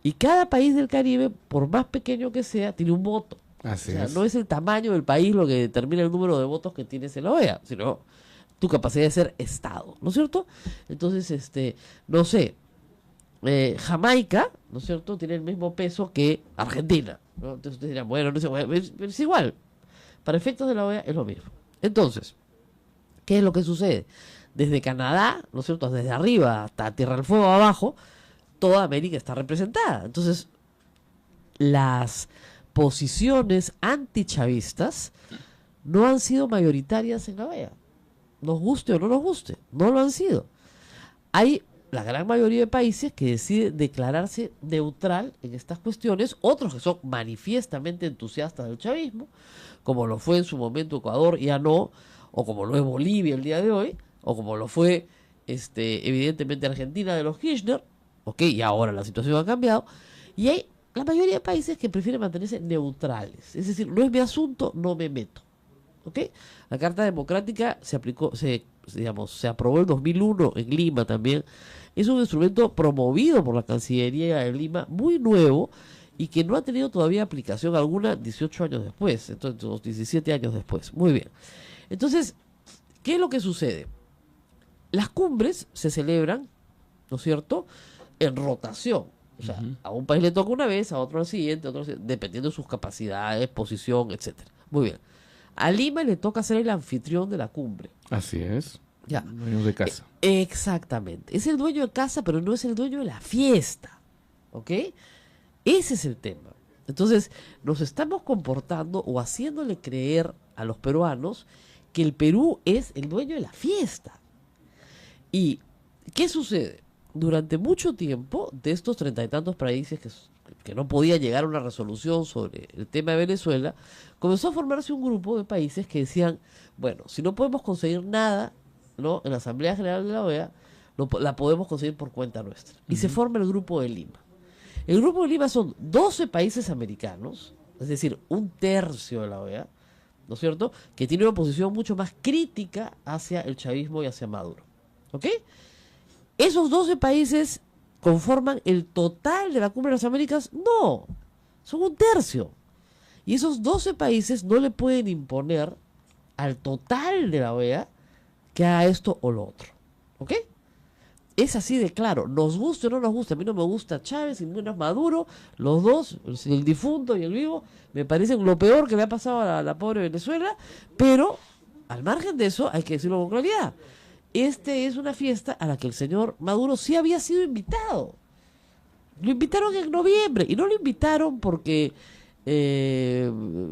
Y cada país del Caribe, por más pequeño que sea, tiene un voto. Así o sea, es. no es el tamaño del país lo que determina el número de votos que tienes en la OEA, sino tu capacidad de ser Estado, ¿no es cierto? Entonces, no sé, Jamaica, ¿no es cierto?, tiene el mismo peso que Argentina, ¿no? Entonces ustedes dirán, bueno, no sé, bueno, es igual. Para efectos de la OEA es lo mismo. Entonces, ¿qué es lo que sucede? Desde Canadá, ¿no es cierto?, desde arriba hasta Tierra del Fuego abajo, toda América está representada. Entonces, las posiciones antichavistas no han sido mayoritarias en la OEA. Nos guste o no nos guste, no lo han sido. Hay la gran mayoría de países que deciden declararse neutral en estas cuestiones, otros que son manifiestamente entusiastas del chavismo, como lo fue en su momento Ecuador, ya no, o como lo es Bolivia el día de hoy, o como lo fue evidentemente Argentina de los Kirchner, y ahora la situación ha cambiado, y hay la mayoría de países que prefieren mantenerse neutrales, es decir, no es mi asunto, no me meto. La Carta Democrática se aprobó en 2001 en Lima también. Es un instrumento promovido por la Cancillería de Lima, muy nuevo, y que no ha tenido todavía aplicación alguna 18 años después, entonces 17 años después. Muy bien. Entonces, ¿qué es lo que sucede? Las cumbres se celebran, ¿no es cierto?, en rotación. O sea, a un país le toca una vez, a otro al siguiente, dependiendo de sus capacidades, posición, etcétera. Muy bien. A Lima le toca ser el anfitrión de la cumbre. Así es. Ya. Dueños de casa. Exactamente. Es el dueño de casa, pero no es el dueño de la fiesta. ¿Ok? Ese es el tema. Entonces, nos estamos comportando o haciéndole creer a los peruanos que el Perú es el dueño de la fiesta. ¿Y qué sucede? Durante mucho tiempo, de estos 30 y tantos países que no podía llegar a una resolución sobre el tema de Venezuela, comenzó a formarse un grupo de países que decían, bueno, si no podemos conseguir nada, ¿no?, en la Asamblea General de la OEA, la podemos conseguir por cuenta nuestra. Y se forma el Grupo de Lima. El Grupo de Lima son 12 países americanos, es decir, un tercio de la OEA, ¿no es cierto?, que tiene una posición mucho más crítica hacia el chavismo y hacia Maduro. ¿Ok? ¿Esos 12 países conforman el total de la Cumbre de las Américas? No, son un tercio. Y esos 12 países no le pueden imponer al total de la OEA que haga esto o lo otro. ¿Ok? Es así de claro, nos guste o no nos guste. A mí no me gusta Chávez y menos Maduro, los dos, el difunto y el vivo, me parecen lo peor que le ha pasado a la pobre Venezuela, pero al margen de eso hay que decirlo con claridad. Este es una fiesta a la que el señor Maduro sí había sido invitado. Lo invitaron en noviembre y no lo invitaron porque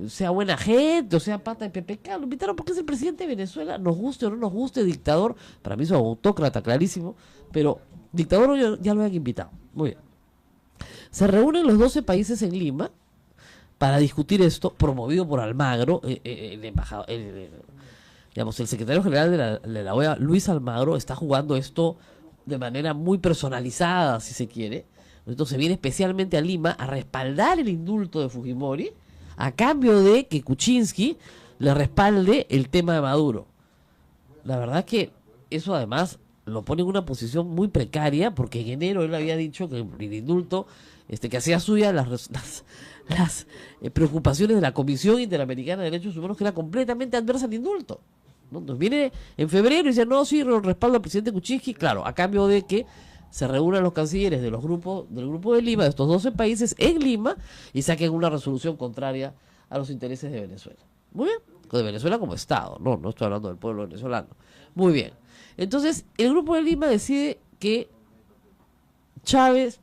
sea buena gente o sea pata de PPK, lo invitaron porque es el presidente de Venezuela, nos guste o no nos guste, dictador, para mí es un autócrata clarísimo, pero dictador ya lo habían invitado. Muy bien. Se reúnen los 12 países en Lima para discutir esto, promovido por Almagro, el embajador, digamos, el secretario general de la OEA, Luis Almagro, está jugando esto de manera muy personalizada, si se quiere. Entonces viene especialmente a Lima a respaldar el indulto de Fujimori a cambio de que Kuczynski le respalde el tema de Maduro. La verdad que eso además lo pone en una posición muy precaria, porque en enero él había dicho que el indulto, que hacía suya las preocupaciones de la Comisión Interamericana de Derechos Humanos, que era completamente adversa al indulto, ¿no? Entonces viene en febrero y dice, no, sí, respaldo al presidente Kuczynski, claro, a cambio de que se reúnan los cancilleres del Grupo de Lima, de estos 12 países, en Lima, y saquen una resolución contraria a los intereses de Venezuela. Muy bien, de Venezuela como Estado, no estoy hablando del pueblo venezolano. Muy bien. Entonces, el Grupo de Lima decide que Chávez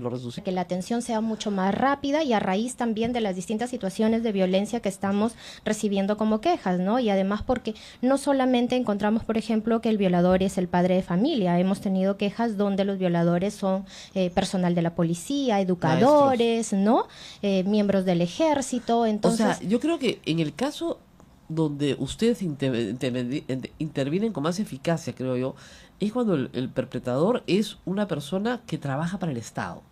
lo resucita. Que la atención sea mucho más rápida y a raíz también de las distintas situaciones de violencia que estamos recibiendo como quejas, ¿no? Y además porque no solamente encontramos, por ejemplo, que el violador es el padre de familia, hemos tenido quejas donde los violadores son personal de la policía, educadores, maestros, ¿no? Miembros del ejército, entonces... O sea, yo creo que en el caso donde ustedes intervienen con más eficacia, creo yo, es cuando el perpetrador es una persona que trabaja para el Estado.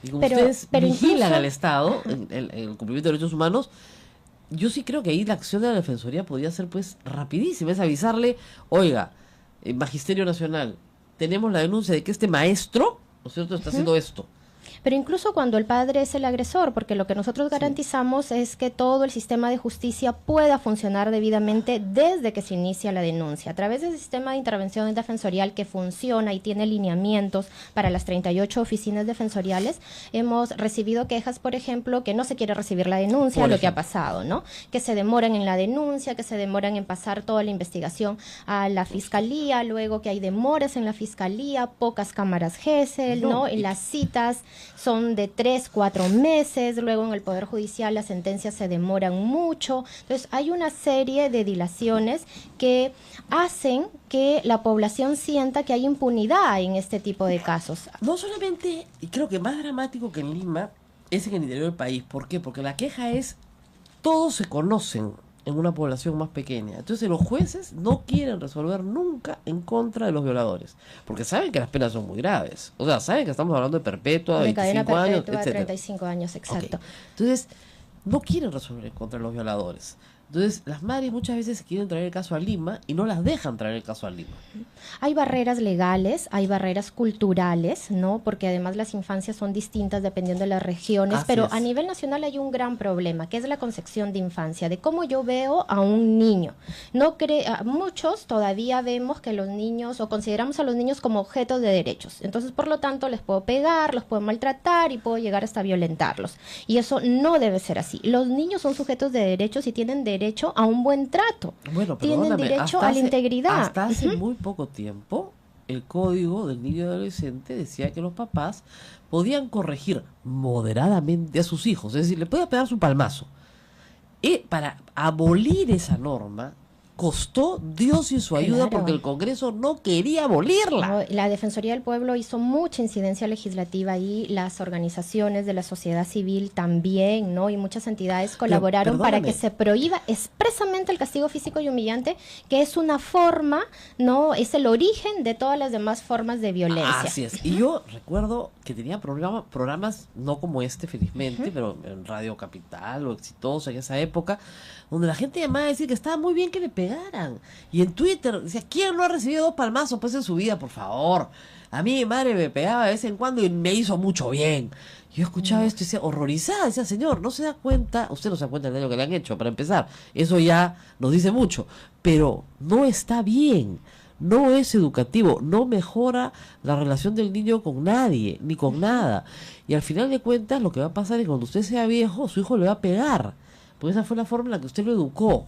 Y como ustedes vigilan incluso al Estado en el cumplimiento de derechos humanos, yo sí creo que ahí la acción de la Defensoría podría ser pues rapidísima, es avisarle, oiga, Magisterio Nacional, tenemos la denuncia de que este maestro, ¿no es cierto?, está haciendo esto. Pero incluso cuando el padre es el agresor, porque lo que nosotros garantizamos es que todo el sistema de justicia pueda funcionar debidamente desde que se inicia la denuncia. A través del sistema de intervención defensorial que funciona y tiene lineamientos para las 38 oficinas defensoriales, hemos recibido quejas, por ejemplo, que no se quiere recibir la denuncia, lo que ha pasado, ¿no? Que se demoran en la denuncia, que se demoran en pasar toda la investigación a la fiscalía, luego que hay demoras en la fiscalía, pocas cámaras GESEL, ¿no? En las citas son de 3-4 meses, luego en el Poder Judicial las sentencias se demoran mucho. Entonces hay una serie de dilaciones que hacen que la población sienta que hay impunidad en este tipo de casos. No solamente, y creo que más dramático que en Lima, es en el interior del país. ¿Por qué? Porque la queja es, todos se conocen en una población más pequeña. Entonces los jueces no quieren resolver nunca en contra de los violadores, porque saben que las penas son muy graves. O sea, saben que estamos hablando de perpetua, de cadena 25 años, perpetua, etcétera. 35 años, exacto. Okay. Entonces, no quieren resolver en contra de los violadores. Entonces, las madres muchas veces quieren traer el caso a Lima y no las dejan traer el caso a Lima. Hay barreras legales, hay barreras culturales, ¿no? Porque además las infancias son distintas dependiendo de las regiones, Así pero es. a nivel nacional hay un gran problema, que es la concepción de infancia, de cómo yo veo a un niño. Muchos todavía vemos que los niños, o consideramos a los niños como objetos de derechos. Entonces, por lo tanto, les puedo pegar, los puedo maltratar y puedo llegar hasta violentarlos. Y eso no debe ser así. Los niños son sujetos de derechos y tienen derechos derecho a un buen trato, Bueno, tienen perdóname, derecho hasta a la integridad. Hasta hace muy poco tiempo, el código del niño y adolescente decía que los papás podían corregir moderadamente a sus hijos, es decir, le podía pegar su palmazo. Y para abolir esa norma, costó Dios y su ayuda Claro. porque el Congreso no quería abolirla. No, la Defensoría del Pueblo hizo mucha incidencia legislativa y las organizaciones de la sociedad civil también, ¿no? Y muchas entidades colaboraron para perdóname. que se prohíba expresamente el castigo físico y humillante, que es una forma, ¿no? Es el origen de todas las demás formas de violencia. Así es. Y yo recuerdo que tenía programas, no como este, felizmente, pero en Radio Capital o Exitosa en esa época, donde la gente llamaba a decir que estaba muy bien que le pegaran. Y en Twitter decía, ¿quién no ha recibido 2 palmazos pues en su vida, por favor? A mí mi madre me pegaba de vez en cuando y me hizo mucho bien. Yo escuchaba esto y decía, horrorizada, decía, señor, no se da cuenta, usted no se da cuenta del daño que le han hecho, para empezar. Eso ya nos dice mucho. Pero no está bien. No es educativo, no mejora la relación del niño con nadie, ni con nada. Y al final de cuentas lo que va a pasar es que cuando usted sea viejo, su hijo le va a pegar. Porque esa fue la forma en la que usted lo educó.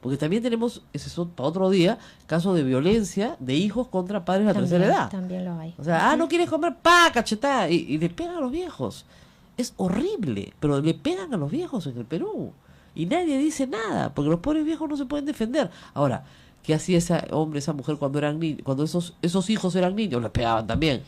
Porque también tenemos, ese es para otro día, casos de violencia de hijos contra padres de la tercera edad. También lo hay. O sea, no quieres comer, pa, cachetada. Y le pegan a los viejos. Es horrible, pero le pegan a los viejos en el Perú. Y nadie dice nada, porque los pobres viejos no se pueden defender. Ahora, ¿qué hacía ese hombre, esa mujer cuando eran niños? Cuando esos hijos eran niños, les pegaban también.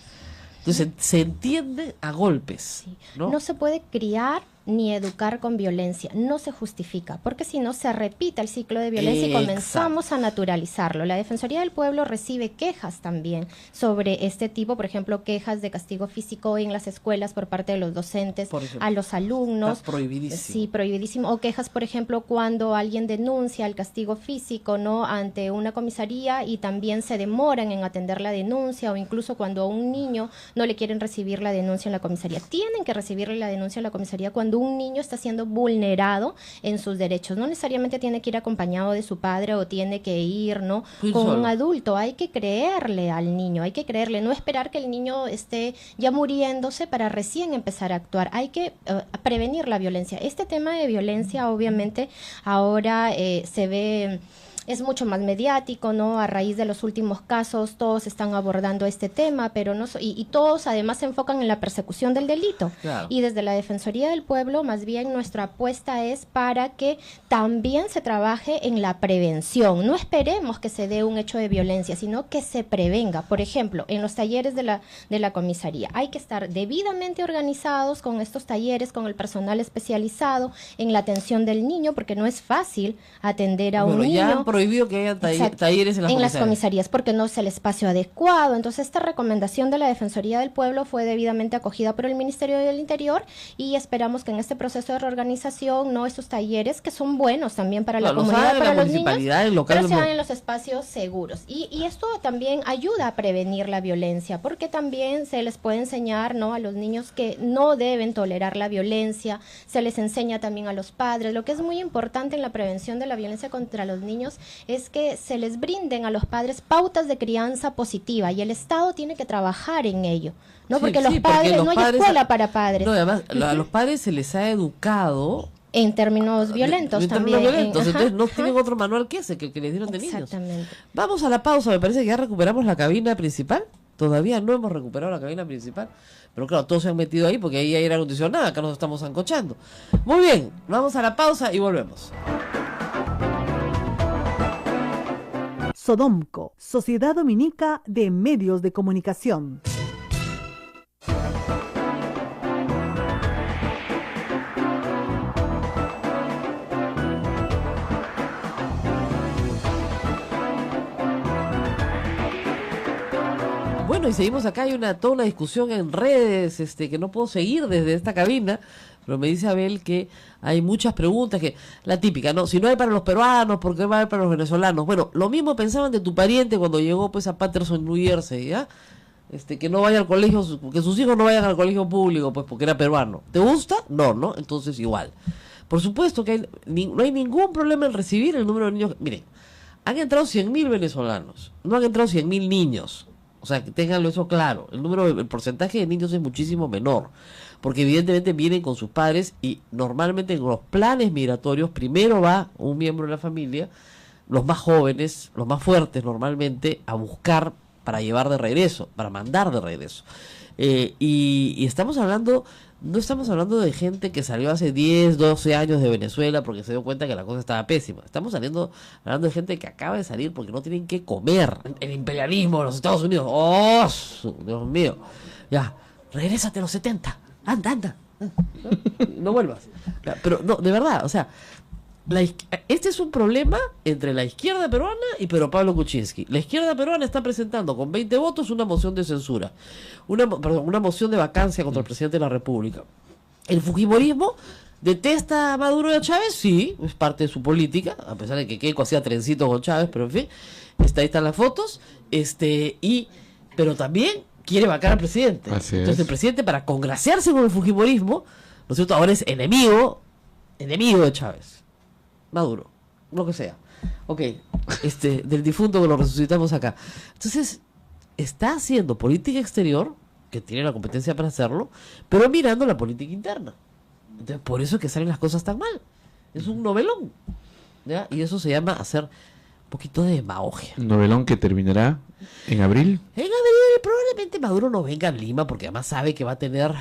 Entonces se entiende a golpes. Sí. ¿no? No se puede criar ni educar con violencia, no se justifica, porque si no se repite el ciclo de violencia y comenzamos a naturalizarlo. La Defensoría del Pueblo recibe quejas también sobre este tipo, por ejemplo, quejas de castigo físico en las escuelas por parte de los docentes, Por ejemplo, a los alumnos. está prohibidísimo. Sí, prohibidísimo. O quejas, por ejemplo, cuando alguien denuncia el castigo físico, ¿no?, ante una comisaría y también se demoran en atender la denuncia, o incluso cuando a un niño no le quieren recibir la denuncia en la comisaría. Tienen que recibirle la denuncia en la comisaría cuando un niño está siendo vulnerado en sus derechos. No necesariamente tiene que ir acompañado de su padre o tiene que ir, ¿no?, Ir con solo. un adulto. Hay que creerle al niño, hay que creerle, no esperar que el niño esté ya muriéndose para recién empezar a actuar. Hay que prevenir la violencia. Este tema de violencia, obviamente, ahora se ve... Es mucho más mediático, ¿no? A raíz de los últimos casos, todos están abordando este tema, pero no y todos además se enfocan en la persecución del delito. Claro. Y desde la Defensoría del Pueblo, más bien nuestra apuesta es para que también se trabaje en la prevención. No esperemos que se dé un hecho de violencia, sino que se prevenga. Por ejemplo, en los talleres de la comisaría hay que estar debidamente organizados con estos talleres, con el personal especializado en la atención del niño, porque no es fácil atender a un Bueno, ya niño. han prohibido que haya Exacto. talleres en las comisarías porque no es el espacio adecuado. Entonces, esta recomendación de la Defensoría del Pueblo fue debidamente acogida por el Ministerio del Interior y esperamos que en este proceso de reorganización, no, estos talleres que son buenos también para la comunidad, para los niños, pero sean en los espacios seguros. Y esto también ayuda a prevenir la violencia, porque también se les puede enseñar, ¿no?, a los niños que no deben tolerar la violencia. Se les enseña también a los padres. Lo que es muy importante en la prevención de la violencia contra los niños es que se les brinden a los padres pautas de crianza positiva, y el Estado tiene que trabajar en ello, ¿no? Sí, porque sí, los padres, no hay escuela para padres. No, además, a los padres se les ha educado en términos violentos en también. términos violentos, entonces no ajá. tienen otro manual que ese, que les dieron de niños. Exactamente. Vamos a la pausa, me parece que ya recuperamos la cabina principal. Todavía no hemos recuperado la cabina principal, pero claro, todos se han metido ahí porque ahí hay aire acondicionado, acá nos estamos zancochando. Muy bien, vamos a la pausa y volvemos. Sodomco, Sociedad Dominica de Medios de Comunicación. Bueno, y seguimos acá, hay toda una discusión en redes, que no puedo seguir desde esta cabina, pero me dice Abel que hay muchas preguntas, que la típica, ¿no? Si no hay para los peruanos, ¿por qué va a haber para los venezolanos? Bueno, lo mismo pensaban de tu pariente cuando llegó pues a Patterson, New Jersey, ¿ya? Que no vaya al colegio, que sus hijos no vayan al colegio público, pues porque era peruano. ¿Te gusta? No, ¿no? Entonces igual. Por supuesto que no hay ningún problema en recibir el número de niños. Miren, han entrado 100.000 venezolanos, no han entrado 100.000 niños. O sea, que tenganlo eso claro. El porcentaje de niños es muchísimo menor. porque evidentemente vienen con sus padres y normalmente en los planes migratorios primero va un miembro de la familia, los más jóvenes, los más fuertes normalmente, a buscar para llevar de regreso, para mandar de regreso. Y estamos hablando, no estamos hablando de gente que salió hace 10, 12 años de Venezuela porque se dio cuenta que la cosa estaba pésima. Estamos hablando de gente que acaba de salir porque no tienen que comer. El imperialismo de los Estados Unidos. ¡Oh! Dios mío. Ya, regrésate a los 70. Anda. No vuelvas. Pero no, de verdad, o sea, este es un problema entre la izquierda peruana y Pedro Pablo Kuczynski. La izquierda peruana está presentando con 20 votos una moción de censura, una moción de vacancia contra el presidente de la República. El fujimorismo detesta a Maduro y a Chávez, sí, es parte de su política, a pesar de que Keiko hacía trencitos con Chávez, pero en fin, ahí están las fotos, pero también quiere vacar al presidente. Entonces el presidente, para congraciarse con el fujimorismo, ¿no es cierto?, ahora es enemigo de Chávez. Maduro, lo que sea. Ok, del difunto que lo resucitamos acá. Entonces, está haciendo política exterior, que tiene la competencia para hacerlo, pero mirando la política interna. Entonces, por eso es que salen las cosas tan mal. Es un novelón, ¿ya? Y eso se llama hacer un poquito de demagogia. ¿Un novelón que terminará en abril? En abril probablemente Maduro no venga a Lima porque además sabe que va a tener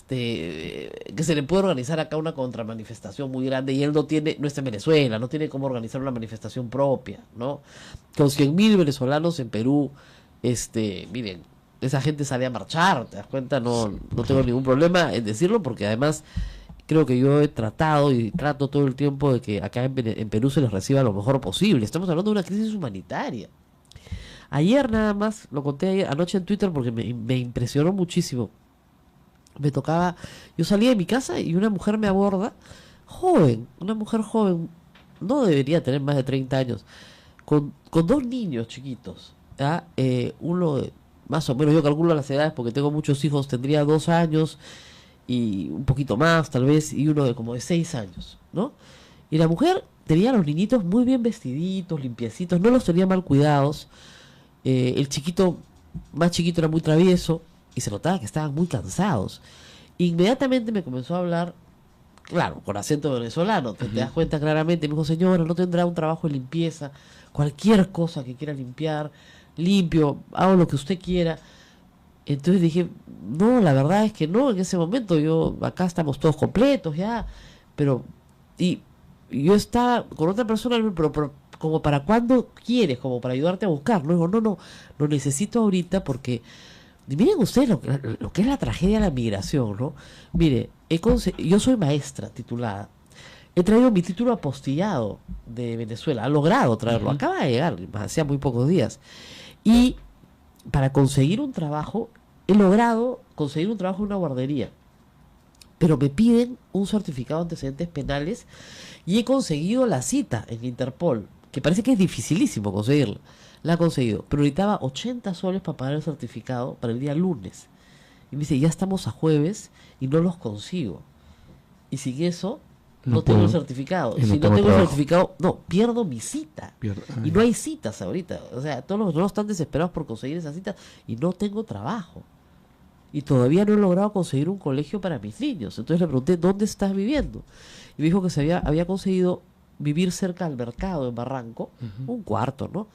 que se le puede organizar acá una contramanifestación muy grande y él no está en Venezuela, no tiene cómo organizar una manifestación propia, ¿no? Con 100.000 venezolanos en Perú, miren, esa gente sale a marchar, ¿te das cuenta? No tengo ningún problema en decirlo porque además creo que yo he tratado y trato todo el tiempo de que acá en Perú se les reciba lo mejor posible. Estamos hablando de una crisis humanitaria. Ayer nada más, lo conté anoche en Twitter porque me impresionó muchísimo. Yo salí de mi casa y una mujer me aborda, una mujer joven, no debería tener más de 30 años, con 2 niños chiquitos, ¿ya? Uno más o menos, yo calculo las edades porque tengo muchos hijos, tendría 2 años y un poquito más tal vez, y uno como de 6 años, ¿no? Y la mujer tenía a los niñitos muy bien vestiditos, limpiecitos, no los tenía mal cuidados. El más chiquito era muy travieso y se notaba que estaban muy cansados. Inmediatamente me comenzó a hablar, claro, con acento venezolano, te das cuenta claramente. Me dijo: señora, ¿no tendrá un trabajo de limpieza? Cualquier cosa que quiera limpiar, limpio, hago lo que usted quiera. Entonces dije, no, la verdad es que no, en ese momento acá estamos todos completos ya, y yo estaba con otra persona, pero como para cuándo quieres, como para ayudarte a buscar. No, digo, no, lo necesito ahorita porque, miren ustedes lo que es la tragedia de la migración, ¿no? Mire, yo soy maestra titulada, he traído mi título apostillado de Venezuela, ha logrado traerlo, acaba de llegar, hacía muy pocos días, y para conseguir un trabajo, he logrado conseguir un trabajo en una guardería, pero me piden un certificado de antecedentes penales y he conseguido la cita en Interpol, que parece que es dificilísimo conseguirla. La he conseguido, pero necesitaba 80 soles para pagar el certificado para el día lunes. Y me dice, ya estamos a jueves y no los consigo. Y sin eso, no tengo el certificado. Y si no tengo el certificado, pierdo mi cita. Y no hay citas ahorita. O sea, todos están desesperados por conseguir esa cita y no tengo trabajo. Y todavía no he logrado conseguir un colegio para mis niños. Entonces le pregunté, ¿dónde estás viviendo? Y me dijo que había conseguido vivir cerca del mercado en Barranco, un cuarto, ¿no?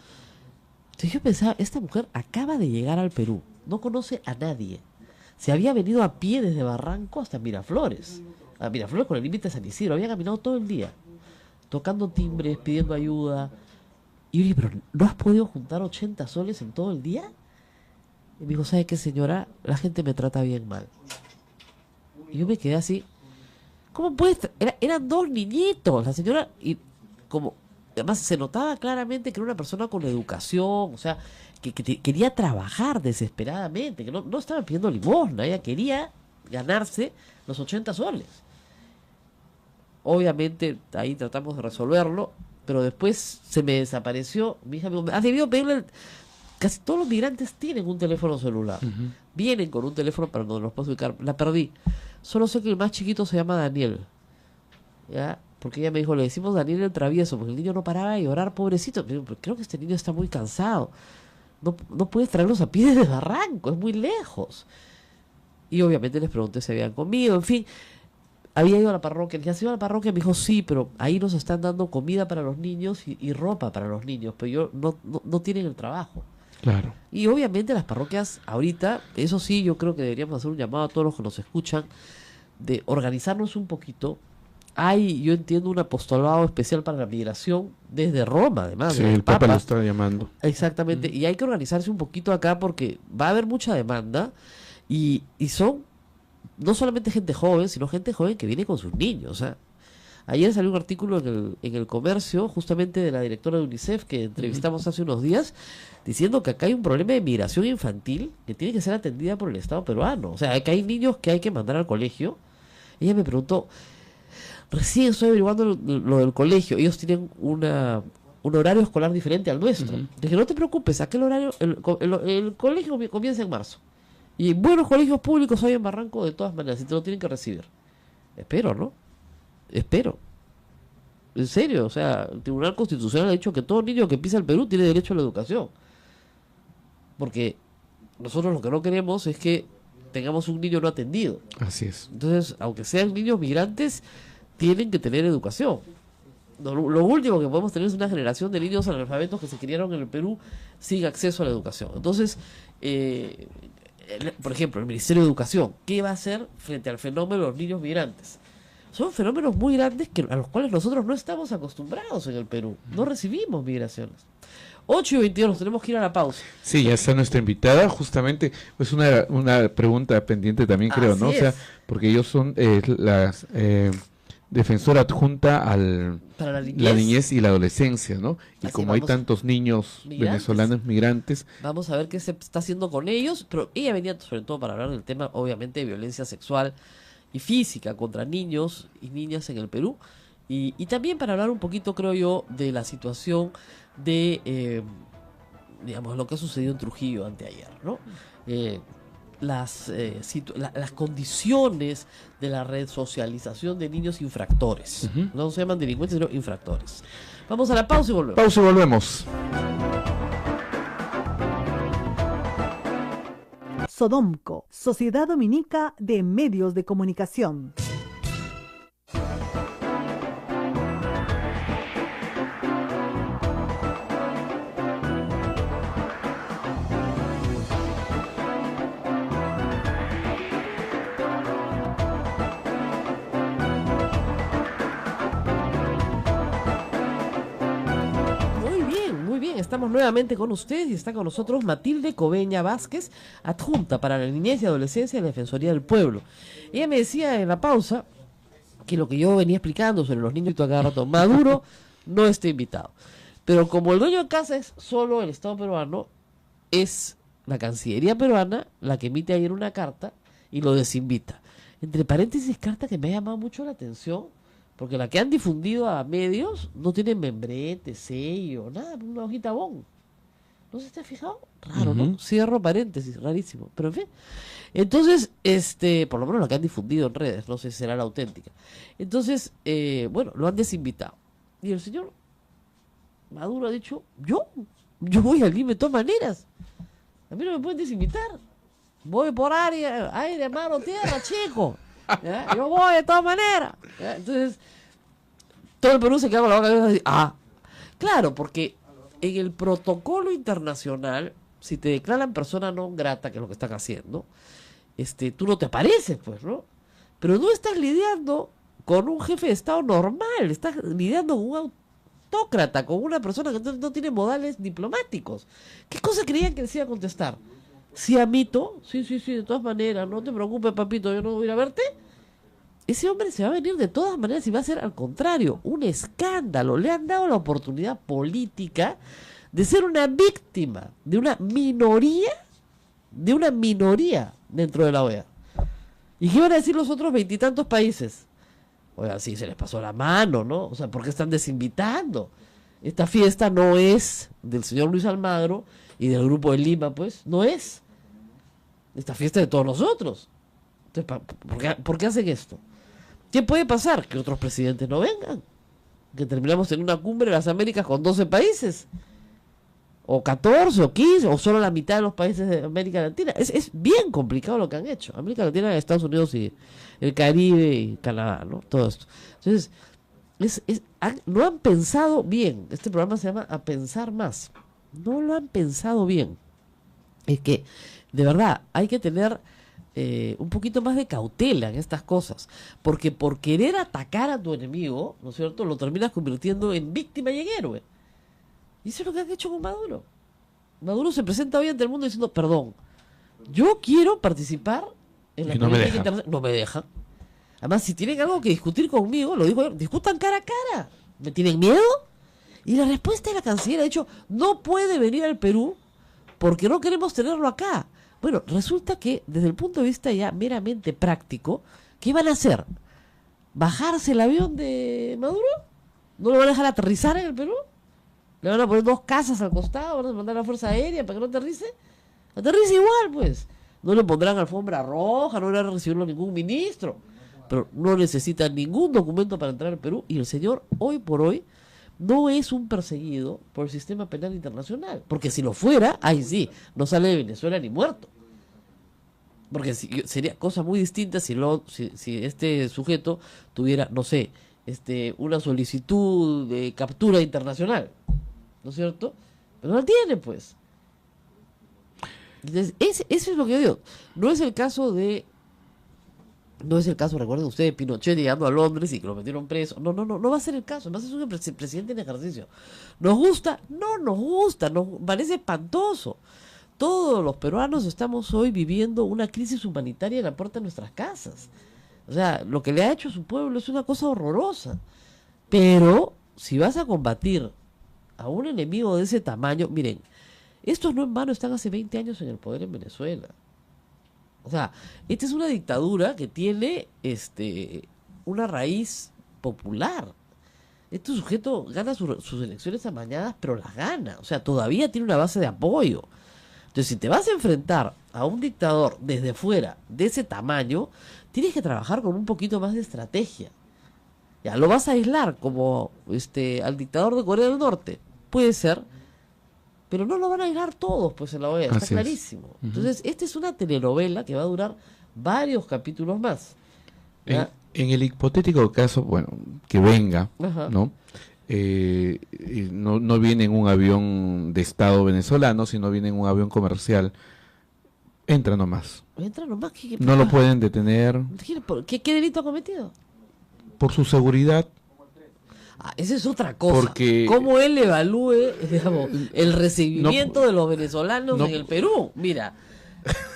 Entonces yo pensaba, esta mujer acaba de llegar al Perú, no conoce a nadie. Se había venido a pie desde Barranco hasta Miraflores. A Miraflores con el límite de San Isidro. Había caminado todo el día, tocando timbres, pidiendo ayuda. Y yo le dije, ¿pero no has podido juntar 80 soles en todo el día? Y me dijo, ¿sabe qué, señora? La gente me trata bien mal. Y yo me quedé así. ¿Cómo puedes? Eran 2 niñitos, la señora, y como además se notaba claramente que era una persona con educación, o sea, que quería trabajar desesperadamente, que no estaba pidiendo limosna, ella quería ganarse los 80 soles. Obviamente ahí tratamos de resolverlo, pero después se me desapareció. Mi hija me dijo, ¿has debido pedirle? Casi todos los migrantes tienen un teléfono celular, vienen con un teléfono para donde los puedo ubicar. La perdí. Solo sé que el más chiquito se llama Daniel, ¿ya? Porque ella me dijo, le decimos Daniel el travieso, porque el niño no paraba de llorar, pobrecito. Pero creo que este niño está muy cansado. No puedes traerlos a pie desde Barranco, es muy lejos. Y obviamente les pregunté si habían comido, en fin. Había ido a la parroquia, le dije, ¿has ido a la parroquia? Me dijo, sí, pero ahí nos están dando comida para los niños y ropa para los niños, pero no tienen el trabajo. Claro. Y obviamente las parroquias ahorita, eso sí, yo creo que deberíamos hacer un llamado a todos los que nos escuchan, de organizarnos un poquito. Yo entiendo, un apostolado especial para la migración desde Roma, además. Sí, del el Papa lo está llamando. Exactamente, y hay que organizarse un poquito acá porque va a haber mucha demanda y son no solamente gente joven, sino gente joven que viene con sus niños. O sea, ayer salió un artículo en el Comercio, justamente de la directora de UNICEF, que entrevistamos hace unos días, diciendo que acá hay un problema de migración infantil que tiene que ser atendida por el Estado peruano. O sea, que hay niños que hay que mandar al colegio. Ella me preguntó, recién estoy averiguando lo del colegio, ellos tienen un horario escolar diferente al nuestro. Dije, no te preocupes, aquel horario, el colegio comienza en marzo. Y buenos colegios públicos hay en Barranco de todas maneras, y te lo tienen que recibir. Espero, ¿no? Espero. En serio, o sea, el Tribunal Constitucional ha dicho que todo niño que pisa el Perú tiene derecho a la educación. Porque nosotros lo que no queremos es que tengamos un niño no atendido. Así es. Entonces, aunque sean niños migrantes, tienen que tener educación. Lo último que podemos tener es una generación de niños analfabetos que se criaron en el Perú sin acceso a la educación. Entonces, por ejemplo, el Ministerio de Educación, ¿qué va a hacer frente al fenómeno de los niños migrantes? Son fenómenos muy grandes a los cuales nosotros no estamos acostumbrados en el Perú. No recibimos migraciones. 8:22, nos tenemos que ir a la pausa. Sí, ya está nuestra invitada, justamente, pues una pregunta pendiente también, creo, ¿no? O sea, porque ellos son las defensora adjunta para la niñez y la adolescencia, ¿no? Y así como hay tantos niños venezolanos migrantes. Vamos a ver qué se está haciendo con ellos, pero ella venía sobre todo para hablar del tema, obviamente, de violencia sexual y física contra niños y niñas en el Perú, y también para hablar un poquito, creo yo, de la situación de, digamos, lo que ha sucedido en Trujillo anteayer, ¿no? Las condiciones de la resocialización de niños infractores. No se llaman delincuentes, sino infractores. Vamos a la pausa y volvemos. Pausa y volvemos. Sodomco, Sociedad Dominica de Medios de Comunicación. Estamos nuevamente con ustedes y está con nosotros Matilde Cobeña Vázquez, adjunta para la niñez y adolescencia de la Defensoría del Pueblo. Ella me decía en la pausa que lo que yo venía explicando sobre los niños a cada rato, Maduro no está invitado. Pero como el dueño de casa es solo el Estado peruano, es la Cancillería peruana la que emite ayer una carta y lo desinvita. Entre paréntesis, carta que me ha llamado mucho la atención, porque la que han difundido a medios no tiene membrete, sello, nada, una hojita bon. ¿No se te ha fijado? Raro, ¿no? Cierro paréntesis, rarísimo. Pero en fin. Entonces, por lo menos la que han difundido en redes, no sé si será la auténtica. Entonces, bueno, lo han desinvitado. Y el señor Maduro ha dicho, yo voy al Lima de todas maneras. A mí no me pueden desinvitar. Voy por aire, mano, tierra, chico. ¿Ya? Yo voy de todas maneras. ¿Ya? Entonces, todo el Perú se queda con la boca abierta y dice, claro, porque en el protocolo internacional, si te declaran persona non grata, que es lo que están haciendo, tú no te apareces, pues, ¿no? Pero no estás lidiando con un jefe de Estado normal, estás lidiando con un autócrata, con una persona que no tiene modales diplomáticos. ¿Qué cosa creían que les iba a contestar? ¿Sí, amito? Sí, de todas maneras, no te preocupes, papito, yo no voy a ir a verte. Ese hombre se va a venir de todas maneras y va a ser, al contrario, un escándalo. Le han dado la oportunidad política de ser una víctima de una minoría dentro de la OEA. ¿Y qué van a decir los otros 20 y tantos países? Oigan, sí, se les pasó la mano, ¿no? O sea, ¿por qué están desinvitando? Esta fiesta no es del señor Luis Almagro y del Grupo de Lima, pues, no es. Esta fiesta es de todos nosotros. Entonces, ¿por qué hacen esto? ¿Qué puede pasar? Que otros presidentes no vengan. Que terminamos en una cumbre de las Américas con 12 países. o 14 o 15 o solo la mitad de los países de América Latina. Es bien complicado lo que han hecho. América Latina, Estados Unidos y el Caribe y Canadá, ¿no? Todo esto. Entonces, no han pensado bien. Este programa se llama A Pensar Más. No lo han pensado bien. Es que, de verdad, hay que tener un poquito más de cautela en estas cosas. Porque por querer atacar a tu enemigo, ¿no es cierto?, lo terminas convirtiendo en víctima y en héroe. Y eso es lo que han hecho con Maduro. Maduro se presenta hoy ante el mundo diciendo, perdón, yo quiero participar en la política internacional. No me dejan. Además, si tienen algo que discutir conmigo, lo digo yo, discutan cara a cara. ¿Me tienen miedo? Y la respuesta de la canciller ha dicho, no puede venir al Perú porque no queremos tenerlo acá. Bueno, resulta que desde el punto de vista ya meramente práctico, ¿qué van a hacer? ¿Bajarse el avión de Maduro? ¿No lo van a dejar aterrizar en el Perú? ¿Le van a poner 2 casas al costado? ¿Van a mandar a la Fuerza Aérea para que no aterrice? Aterrice igual, pues. No le pondrán alfombra roja, no le van a recibirlo ningún ministro. Pero no necesitan ningún documento para entrar al Perú. Y el señor, hoy por hoy, no es un perseguido por el sistema penal internacional. Porque si lo fuera, ahí sí, no sale de Venezuela ni muerto. Porque sería cosa muy distinta si este sujeto tuviera, no sé, una solicitud de captura internacional. ¿No es cierto? Pero no la tiene, pues. Entonces, eso es lo que yo digo. No es el caso, recuerden ustedes, Pinochet llegando a Londres y que lo metieron preso. No va a ser el caso. Además es un presidente en ejercicio. ¿Nos gusta? No nos gusta. Nos parece espantoso. Todos los peruanos estamos hoy viviendo una crisis humanitaria en la puerta de nuestras casas. O sea, lo que le ha hecho a su pueblo es una cosa horrorosa. Pero, si vas a combatir a un enemigo de ese tamaño, miren, estos no en vano están hace 20 años en el poder en Venezuela. O sea, esta es una dictadura que tiene una raíz popular. Este sujeto gana sus elecciones amañadas, pero las gana. O sea, todavía tiene una base de apoyo. Entonces, si te vas a enfrentar a un dictador desde fuera de ese tamaño, tienes que trabajar con un poquito más de estrategia. Ya, lo vas a aislar como al dictador de Corea del Norte. Puede ser, pero no lo van a aislar todos, pues en la OEA, está clarísimo. Entonces, esta es una telenovela que va a durar varios capítulos más. En el hipotético caso, bueno, que venga, Ajá. ¿no? No viene en un avión de Estado venezolano, sino viene en un avión comercial. Entra nomás. Entra nomás. No lo pueden detener. ¿Qué delito ha cometido? Por su seguridad. Esa es otra cosa. Porque cómo él evalúe, digamos, el recibimiento de los venezolanos en el Perú. Mira,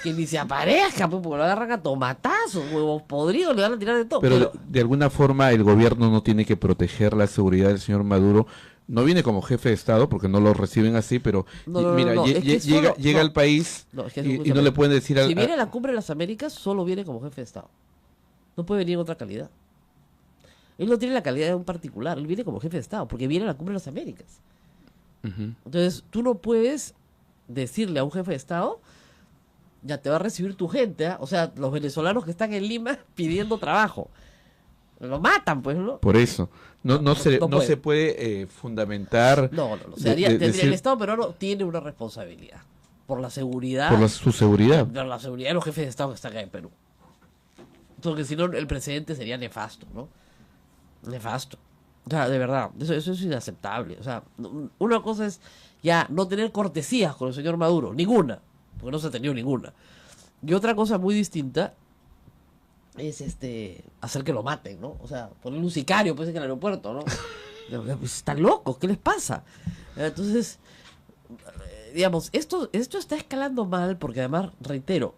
que ni se aparezca, pues, porque lo agarran a tomatazos, huevos podridos, le van a tirar de todo. Pero de alguna forma el gobierno no tiene que proteger la seguridad del señor Maduro. No viene como jefe de Estado porque no lo reciben así, pero llega al país y no le pueden decir... Si viene a la Cumbre de las Américas, solo viene como jefe de Estado. No puede venir en otra calidad. Él no tiene la calidad de un particular, él viene como jefe de Estado, porque viene a la Cumbre de las Américas. Entonces, tú no puedes decirle a un jefe de Estado, ya te va a recibir tu gente, ¿eh? O sea, los venezolanos que están en Lima pidiendo trabajo. Lo matan, pues, ¿no? Por eso. No se puede fundamentar... No. El Estado peruano tiene una responsabilidad por la seguridad. Su seguridad. Por la seguridad de los jefes de Estado que están acá en Perú. Porque si no, el precedente sería nefasto, ¿no? Nefasto. O sea, de verdad, eso es inaceptable. O sea, una cosa es ya no tener cortesías con el señor Maduro, ninguna, porque no se ha tenido ninguna. Y otra cosa muy distinta es hacer que lo maten, ¿no? O sea, ponerle un sicario pues en el aeropuerto, ¿no? Están locos, ¿qué les pasa? Entonces, digamos, esto está escalando mal porque además, reitero,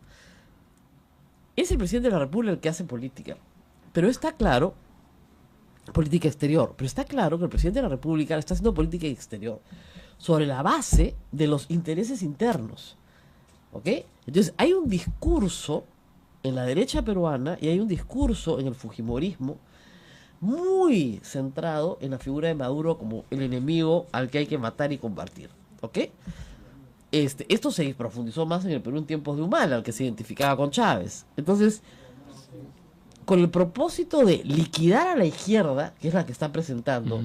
es el presidente de la República el que hace política. Pero está claro, política exterior, pero está claro que el presidente de la República está haciendo política exterior sobre la base de los intereses internos. ¿Ok? Entonces, hay un discurso en la derecha peruana y hay un discurso en el fujimorismo muy centrado en la figura de Maduro como el enemigo al que hay que matar y combatir. ¿Ok? Esto se profundizó más en el Perú en tiempos de Humala, al que se identificaba con Chávez. Entonces, con el propósito de liquidar a la izquierda, que es la que está presentando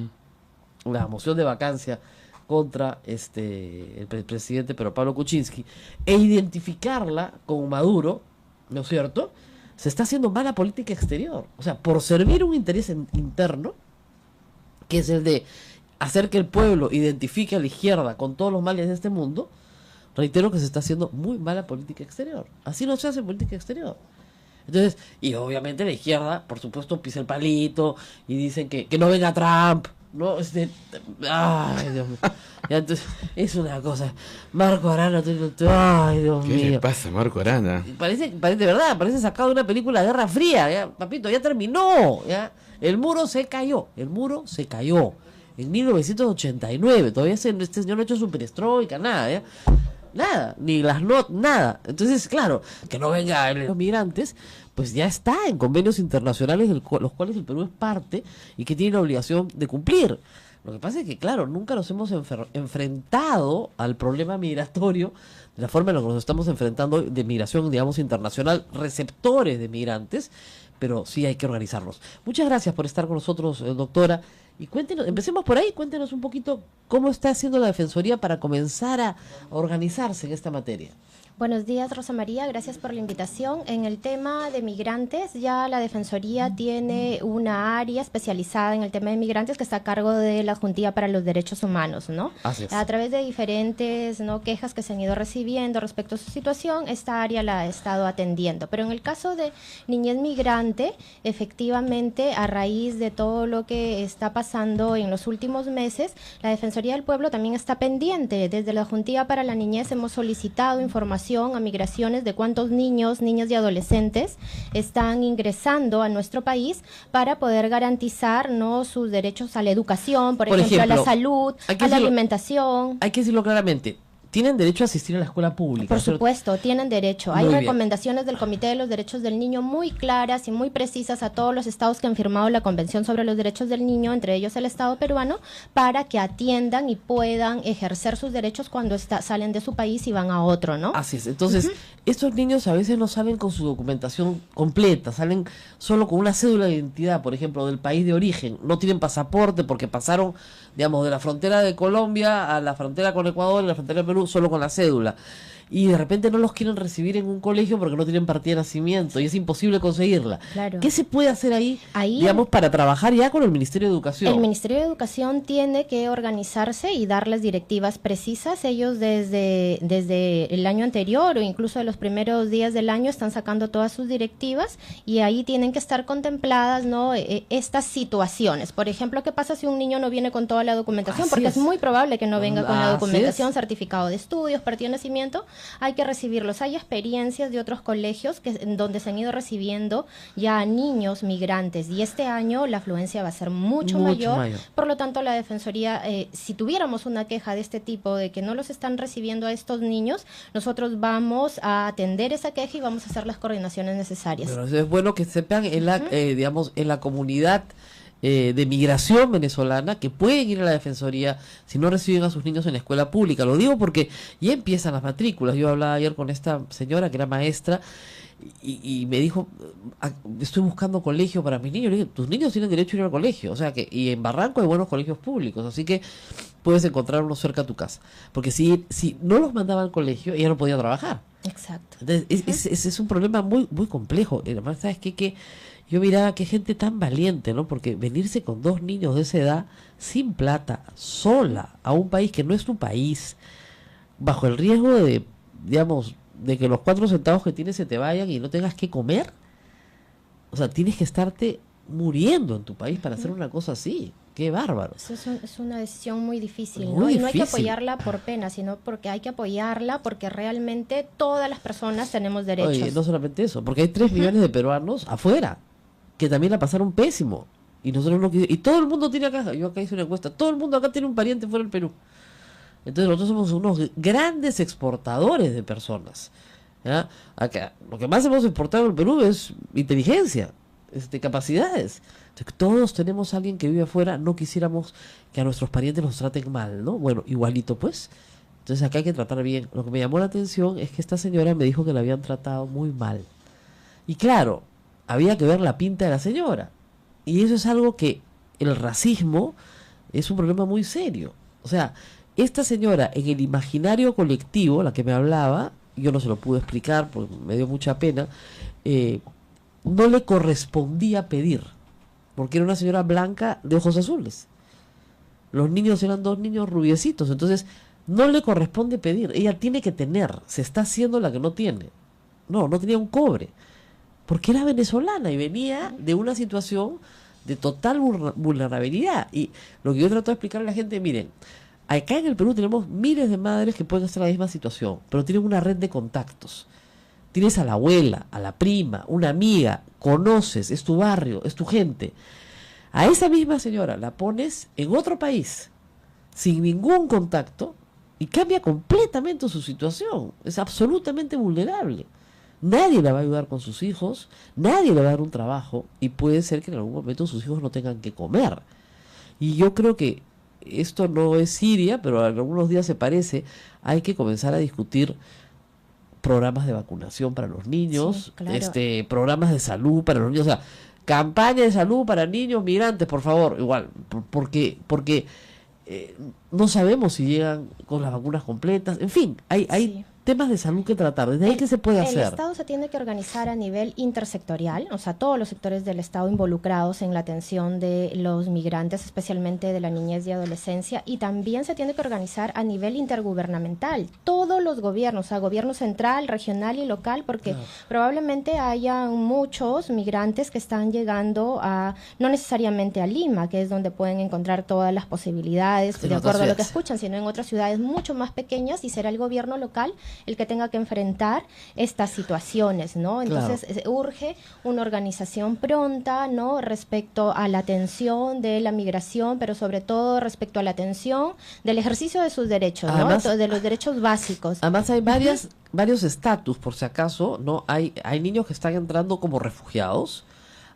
la moción de vacancia contra el presidente Pedro Pablo Kuczynski e identificarla con Maduro, ¿no es cierto? Se está haciendo mala política exterior. O sea, por servir un interés interno, que es el de hacer que el pueblo identifique a la izquierda con todos los males de este mundo, reitero que se está haciendo muy mala política exterior. Así no se hace política exterior. Entonces, y obviamente la izquierda, por supuesto, pisa el palito y dicen que no venga Trump, ¿no? Ay, Dios mío. Ya, entonces, es una cosa. Marco Arana, ay, Dios mío. ¿Qué le pasa, Marco Arana? Parece, de verdad, parece sacado de una película de Guerra Fría, ya, papito, ya terminó, ya. El muro se cayó en 1989, todavía este señor no ha hecho su perestroika, nada, ya. Nada, ni las notas, nada. Entonces, claro, que no venga los migrantes, pues ya está en convenios internacionales los cuales el Perú es parte y que tiene la obligación de cumplir. Lo que pasa es que, claro, nunca nos hemos enfrentado al problema migratorio de la forma en la que nos estamos enfrentando de migración, digamos, internacional, receptores de migrantes, pero sí hay que organizarnos. Muchas gracias por estar con nosotros, doctora. Y cuéntenos, empecemos por ahí, cuéntenos un poquito cómo está haciendo la Defensoría para comenzar a organizarse en esta materia. Buenos días, Rosa María, gracias por la invitación. En el tema de migrantes, ya la Defensoría tiene una área especializada en el tema de migrantes que está a cargo de la Juntilla para los Derechos Humanos, ¿no? Así es. A través de diferentes, ¿no?, quejas que se han ido recibiendo respecto a su situación, esta área la ha estado atendiendo. Pero en el caso de niñez migrante, efectivamente, a raíz de todo lo que está pasando en los últimos meses, la Defensoría del Pueblo también está pendiente. Desde la Juntilla para la Niñez hemos solicitado información a migraciones de cuántos niños, niñas y adolescentes están ingresando a nuestro país para poder garantizar, ¿no?, sus derechos a la educación, por ejemplo, a la salud, a la alimentación. Hay que decirlo claramente. Tienen derecho a asistir a la escuela pública. Por supuesto, tienen derecho. Hay Muy bien. recomendaciones del Comité de los Derechos del Niño muy claras y muy precisas a todos los estados que han firmado la Convención sobre los Derechos del Niño, entre ellos el Estado peruano, para que atiendan y puedan ejercer sus derechos cuando salen de su país y van a otro, ¿no? Así es. Entonces, estos niños a veces no salen con su documentación completa, salen solo con una cédula de identidad, por ejemplo, del país de origen. No tienen pasaporte porque pasaron, digamos, de la frontera de Colombia a la frontera con Ecuador y la frontera de Perú solo con la cédula. Y de repente no los quieren recibir en un colegio porque no tienen partida de nacimiento y es imposible conseguirla. Claro. ¿Qué se puede hacer ahí, digamos, para trabajar ya con el Ministerio de Educación? El Ministerio de Educación tiene que organizarse y dar las directivas precisas. Ellos desde el año anterior o incluso de los primeros días del año están sacando todas sus directivas y ahí tienen que estar contempladas, ¿no?, estas situaciones. Por ejemplo, ¿qué pasa si un niño no viene con toda la documentación? Así Porque es muy probable que no venga con la Así documentación, es. certificado de estudios, partida de nacimiento. Hay que recibirlos. Hay experiencias de otros colegios en donde se han ido recibiendo ya a niños migrantes y este año la afluencia va a ser mucho mayor. Por lo tanto, la Defensoría, si tuviéramos una queja de este tipo, de que no los están recibiendo a estos niños, nosotros vamos a atender esa queja y vamos a hacer las coordinaciones necesarias. Pero es bueno que sepan en la, digamos, en la comunidad de migración venezolana que pueden ir a la Defensoría si no reciben a sus niños en la escuela pública. Lo digo porque ya empiezan las matrículas. Yo hablaba ayer con esta señora que era maestra y me dijo, estoy buscando colegio para mis niños. Le dije, tus niños tienen derecho a ir al colegio. O sea que, y en Barranco hay buenos colegios públicos, así que puedes encontrar uno cerca a tu casa. Porque si no los mandaban al colegio, ella no podía trabajar. Exacto. Entonces, es un problema muy, muy complejo. Además, ¿sabes qué? Que yo miraba qué gente tan valiente, ¿no? Porque venirse con 2 niños de esa edad, sin plata, sola, a un país que no es tu país, bajo el riesgo de, digamos, de que los 4 centavos que tienes se te vayan y no tengas que comer. O sea, tienes que estarte muriendo en tu país para hacer una cosa así. ¡Qué bárbaro! Eso es una decisión muy difícil, ¿no? Muy Y no hay que difícil. apoyarla por pena, sino porque hay que apoyarla porque realmente todas las personas tenemos derechos. Oye, no solamente eso, porque hay 3 millones de peruanos afuera que también la pasaron pésimo. Y nosotros no y todo el mundo tiene acá, yo acá hice una encuesta, todo el mundo acá tiene un pariente fuera del Perú. Entonces nosotros somos unos grandes exportadores de personas. ¿Ya? Acá, lo que más hemos exportado en el Perú es inteligencia, capacidades. Entonces, todos tenemos a alguien que vive afuera, no quisiéramos que a nuestros parientes nos traten mal, ¿no? Bueno, igualito pues. Entonces acá hay que tratar bien. Lo que me llamó la atención es que esta señora me dijo que la habían tratado muy mal. Y claro, había que ver la pinta de la señora. Y eso es algo que el racismo es un problema muy serio. O sea, esta señora, en el imaginario colectivo, la que me hablaba, yo no se lo pude explicar porque me dio mucha pena, no le correspondía pedir, porque era una señora blanca de ojos azules. Los niños eran 2 niños rubiecitos, entonces no le corresponde pedir, ella tiene que tener, se está haciendo la que no tiene. No tenía un cobre, porque era venezolana y venía de una situación de total vulnerabilidad. Y lo que yo trato de explicarle a la gente, miren, acá en el Perú tenemos miles de madres que pueden estar en la misma situación, pero tienen una red de contactos. Tienes a la abuela, a la prima, una amiga, conoces, es tu barrio, es tu gente. A esa misma señora la pones en otro país, sin ningún contacto, y cambia completamente su situación. Es absolutamente vulnerable. Nadie la va a ayudar con sus hijos, nadie le va a dar un trabajo, y puede ser que en algún momento sus hijos no tengan que comer. Y yo creo que esto no es Siria, pero en algunos días se parece. Hay que comenzar a discutir programas de vacunación para los niños, Sí, claro. Programas de salud para los niños, o sea, campaña de salud para niños migrantes, por favor, igual, porque no sabemos si llegan con las vacunas completas, en fin, hay Sí. temas de salud que tratar. ¿Desde ahí qué se puede El hacer? Estado se tiene que organizar a nivel intersectorial, o sea, todos los sectores del Estado involucrados en la atención de los migrantes, especialmente de la niñez y adolescencia, y también se tiene que organizar a nivel intergubernamental, todos los gobiernos, o sea, gobierno central, regional y local, porque probablemente haya muchos migrantes que están llegando no necesariamente a Lima, que es donde pueden encontrar todas las posibilidades, En de otras acuerdo a lo que ciudades. escuchan, sino en otras ciudades mucho más pequeñas, y será el gobierno local el que tenga que enfrentar estas situaciones, ¿no? Entonces urge una organización pronta, ¿no? Respecto a la atención de la migración, pero sobre todo respecto a la atención del ejercicio de sus derechos, ¿no? Además- De los derechos básicos. Además hay varios estatus, por si acaso, ¿no? Hay niños que están entrando como refugiados,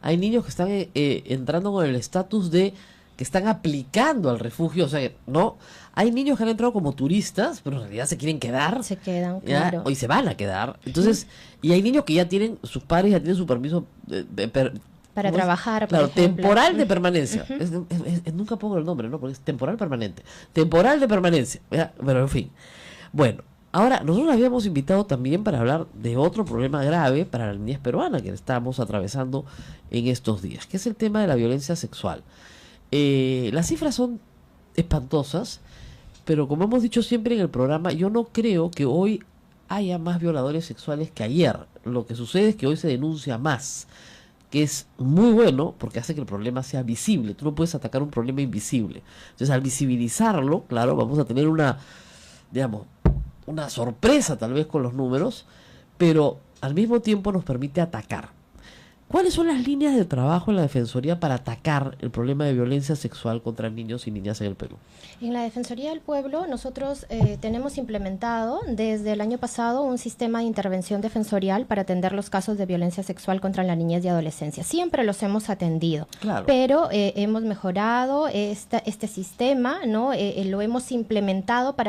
hay niños que están entrando con el estatus de que están aplicando al refugio, o sea, ¿no? Hay niños que han entrado como turistas, pero en realidad se quieren quedar. Se quedan, ¿ya? claro. Y se van a quedar. Entonces, y hay niños que ya tienen, sus padres ya tienen su permiso Para ¿cómo es? trabajar, por Claro, ejemplo. temporal de permanencia. Nunca pongo el nombre, ¿no? Porque es temporal permanente. Temporal de permanencia. ¿Ya? Pero en fin. Bueno, ahora, nosotros habíamos invitado también para hablar de otro problema grave para la niñez peruana que estamos atravesando en estos días, que es el tema de la violencia sexual. Las cifras son espantosas, pero como hemos dicho siempre en el programa, yo no creo que hoy haya más violadores sexuales que ayer. Lo que sucede es que hoy se denuncia más, que es muy bueno porque hace que el problema sea visible. Tú no puedes atacar un problema invisible. Entonces, al visibilizarlo, claro, vamos a tener una sorpresa tal vez con los números, pero al mismo tiempo nos permite atacar. ¿Cuáles son las líneas de trabajo en la Defensoría para atacar el problema de violencia sexual contra niños y niñas en el Perú? En la Defensoría del Pueblo nosotros tenemos implementado desde el año pasado un sistema de intervención defensorial para atender los casos de violencia sexual contra la niñez y adolescencia. Siempre los hemos atendido, Claro. pero hemos mejorado este sistema, ¿no? Lo hemos implementado para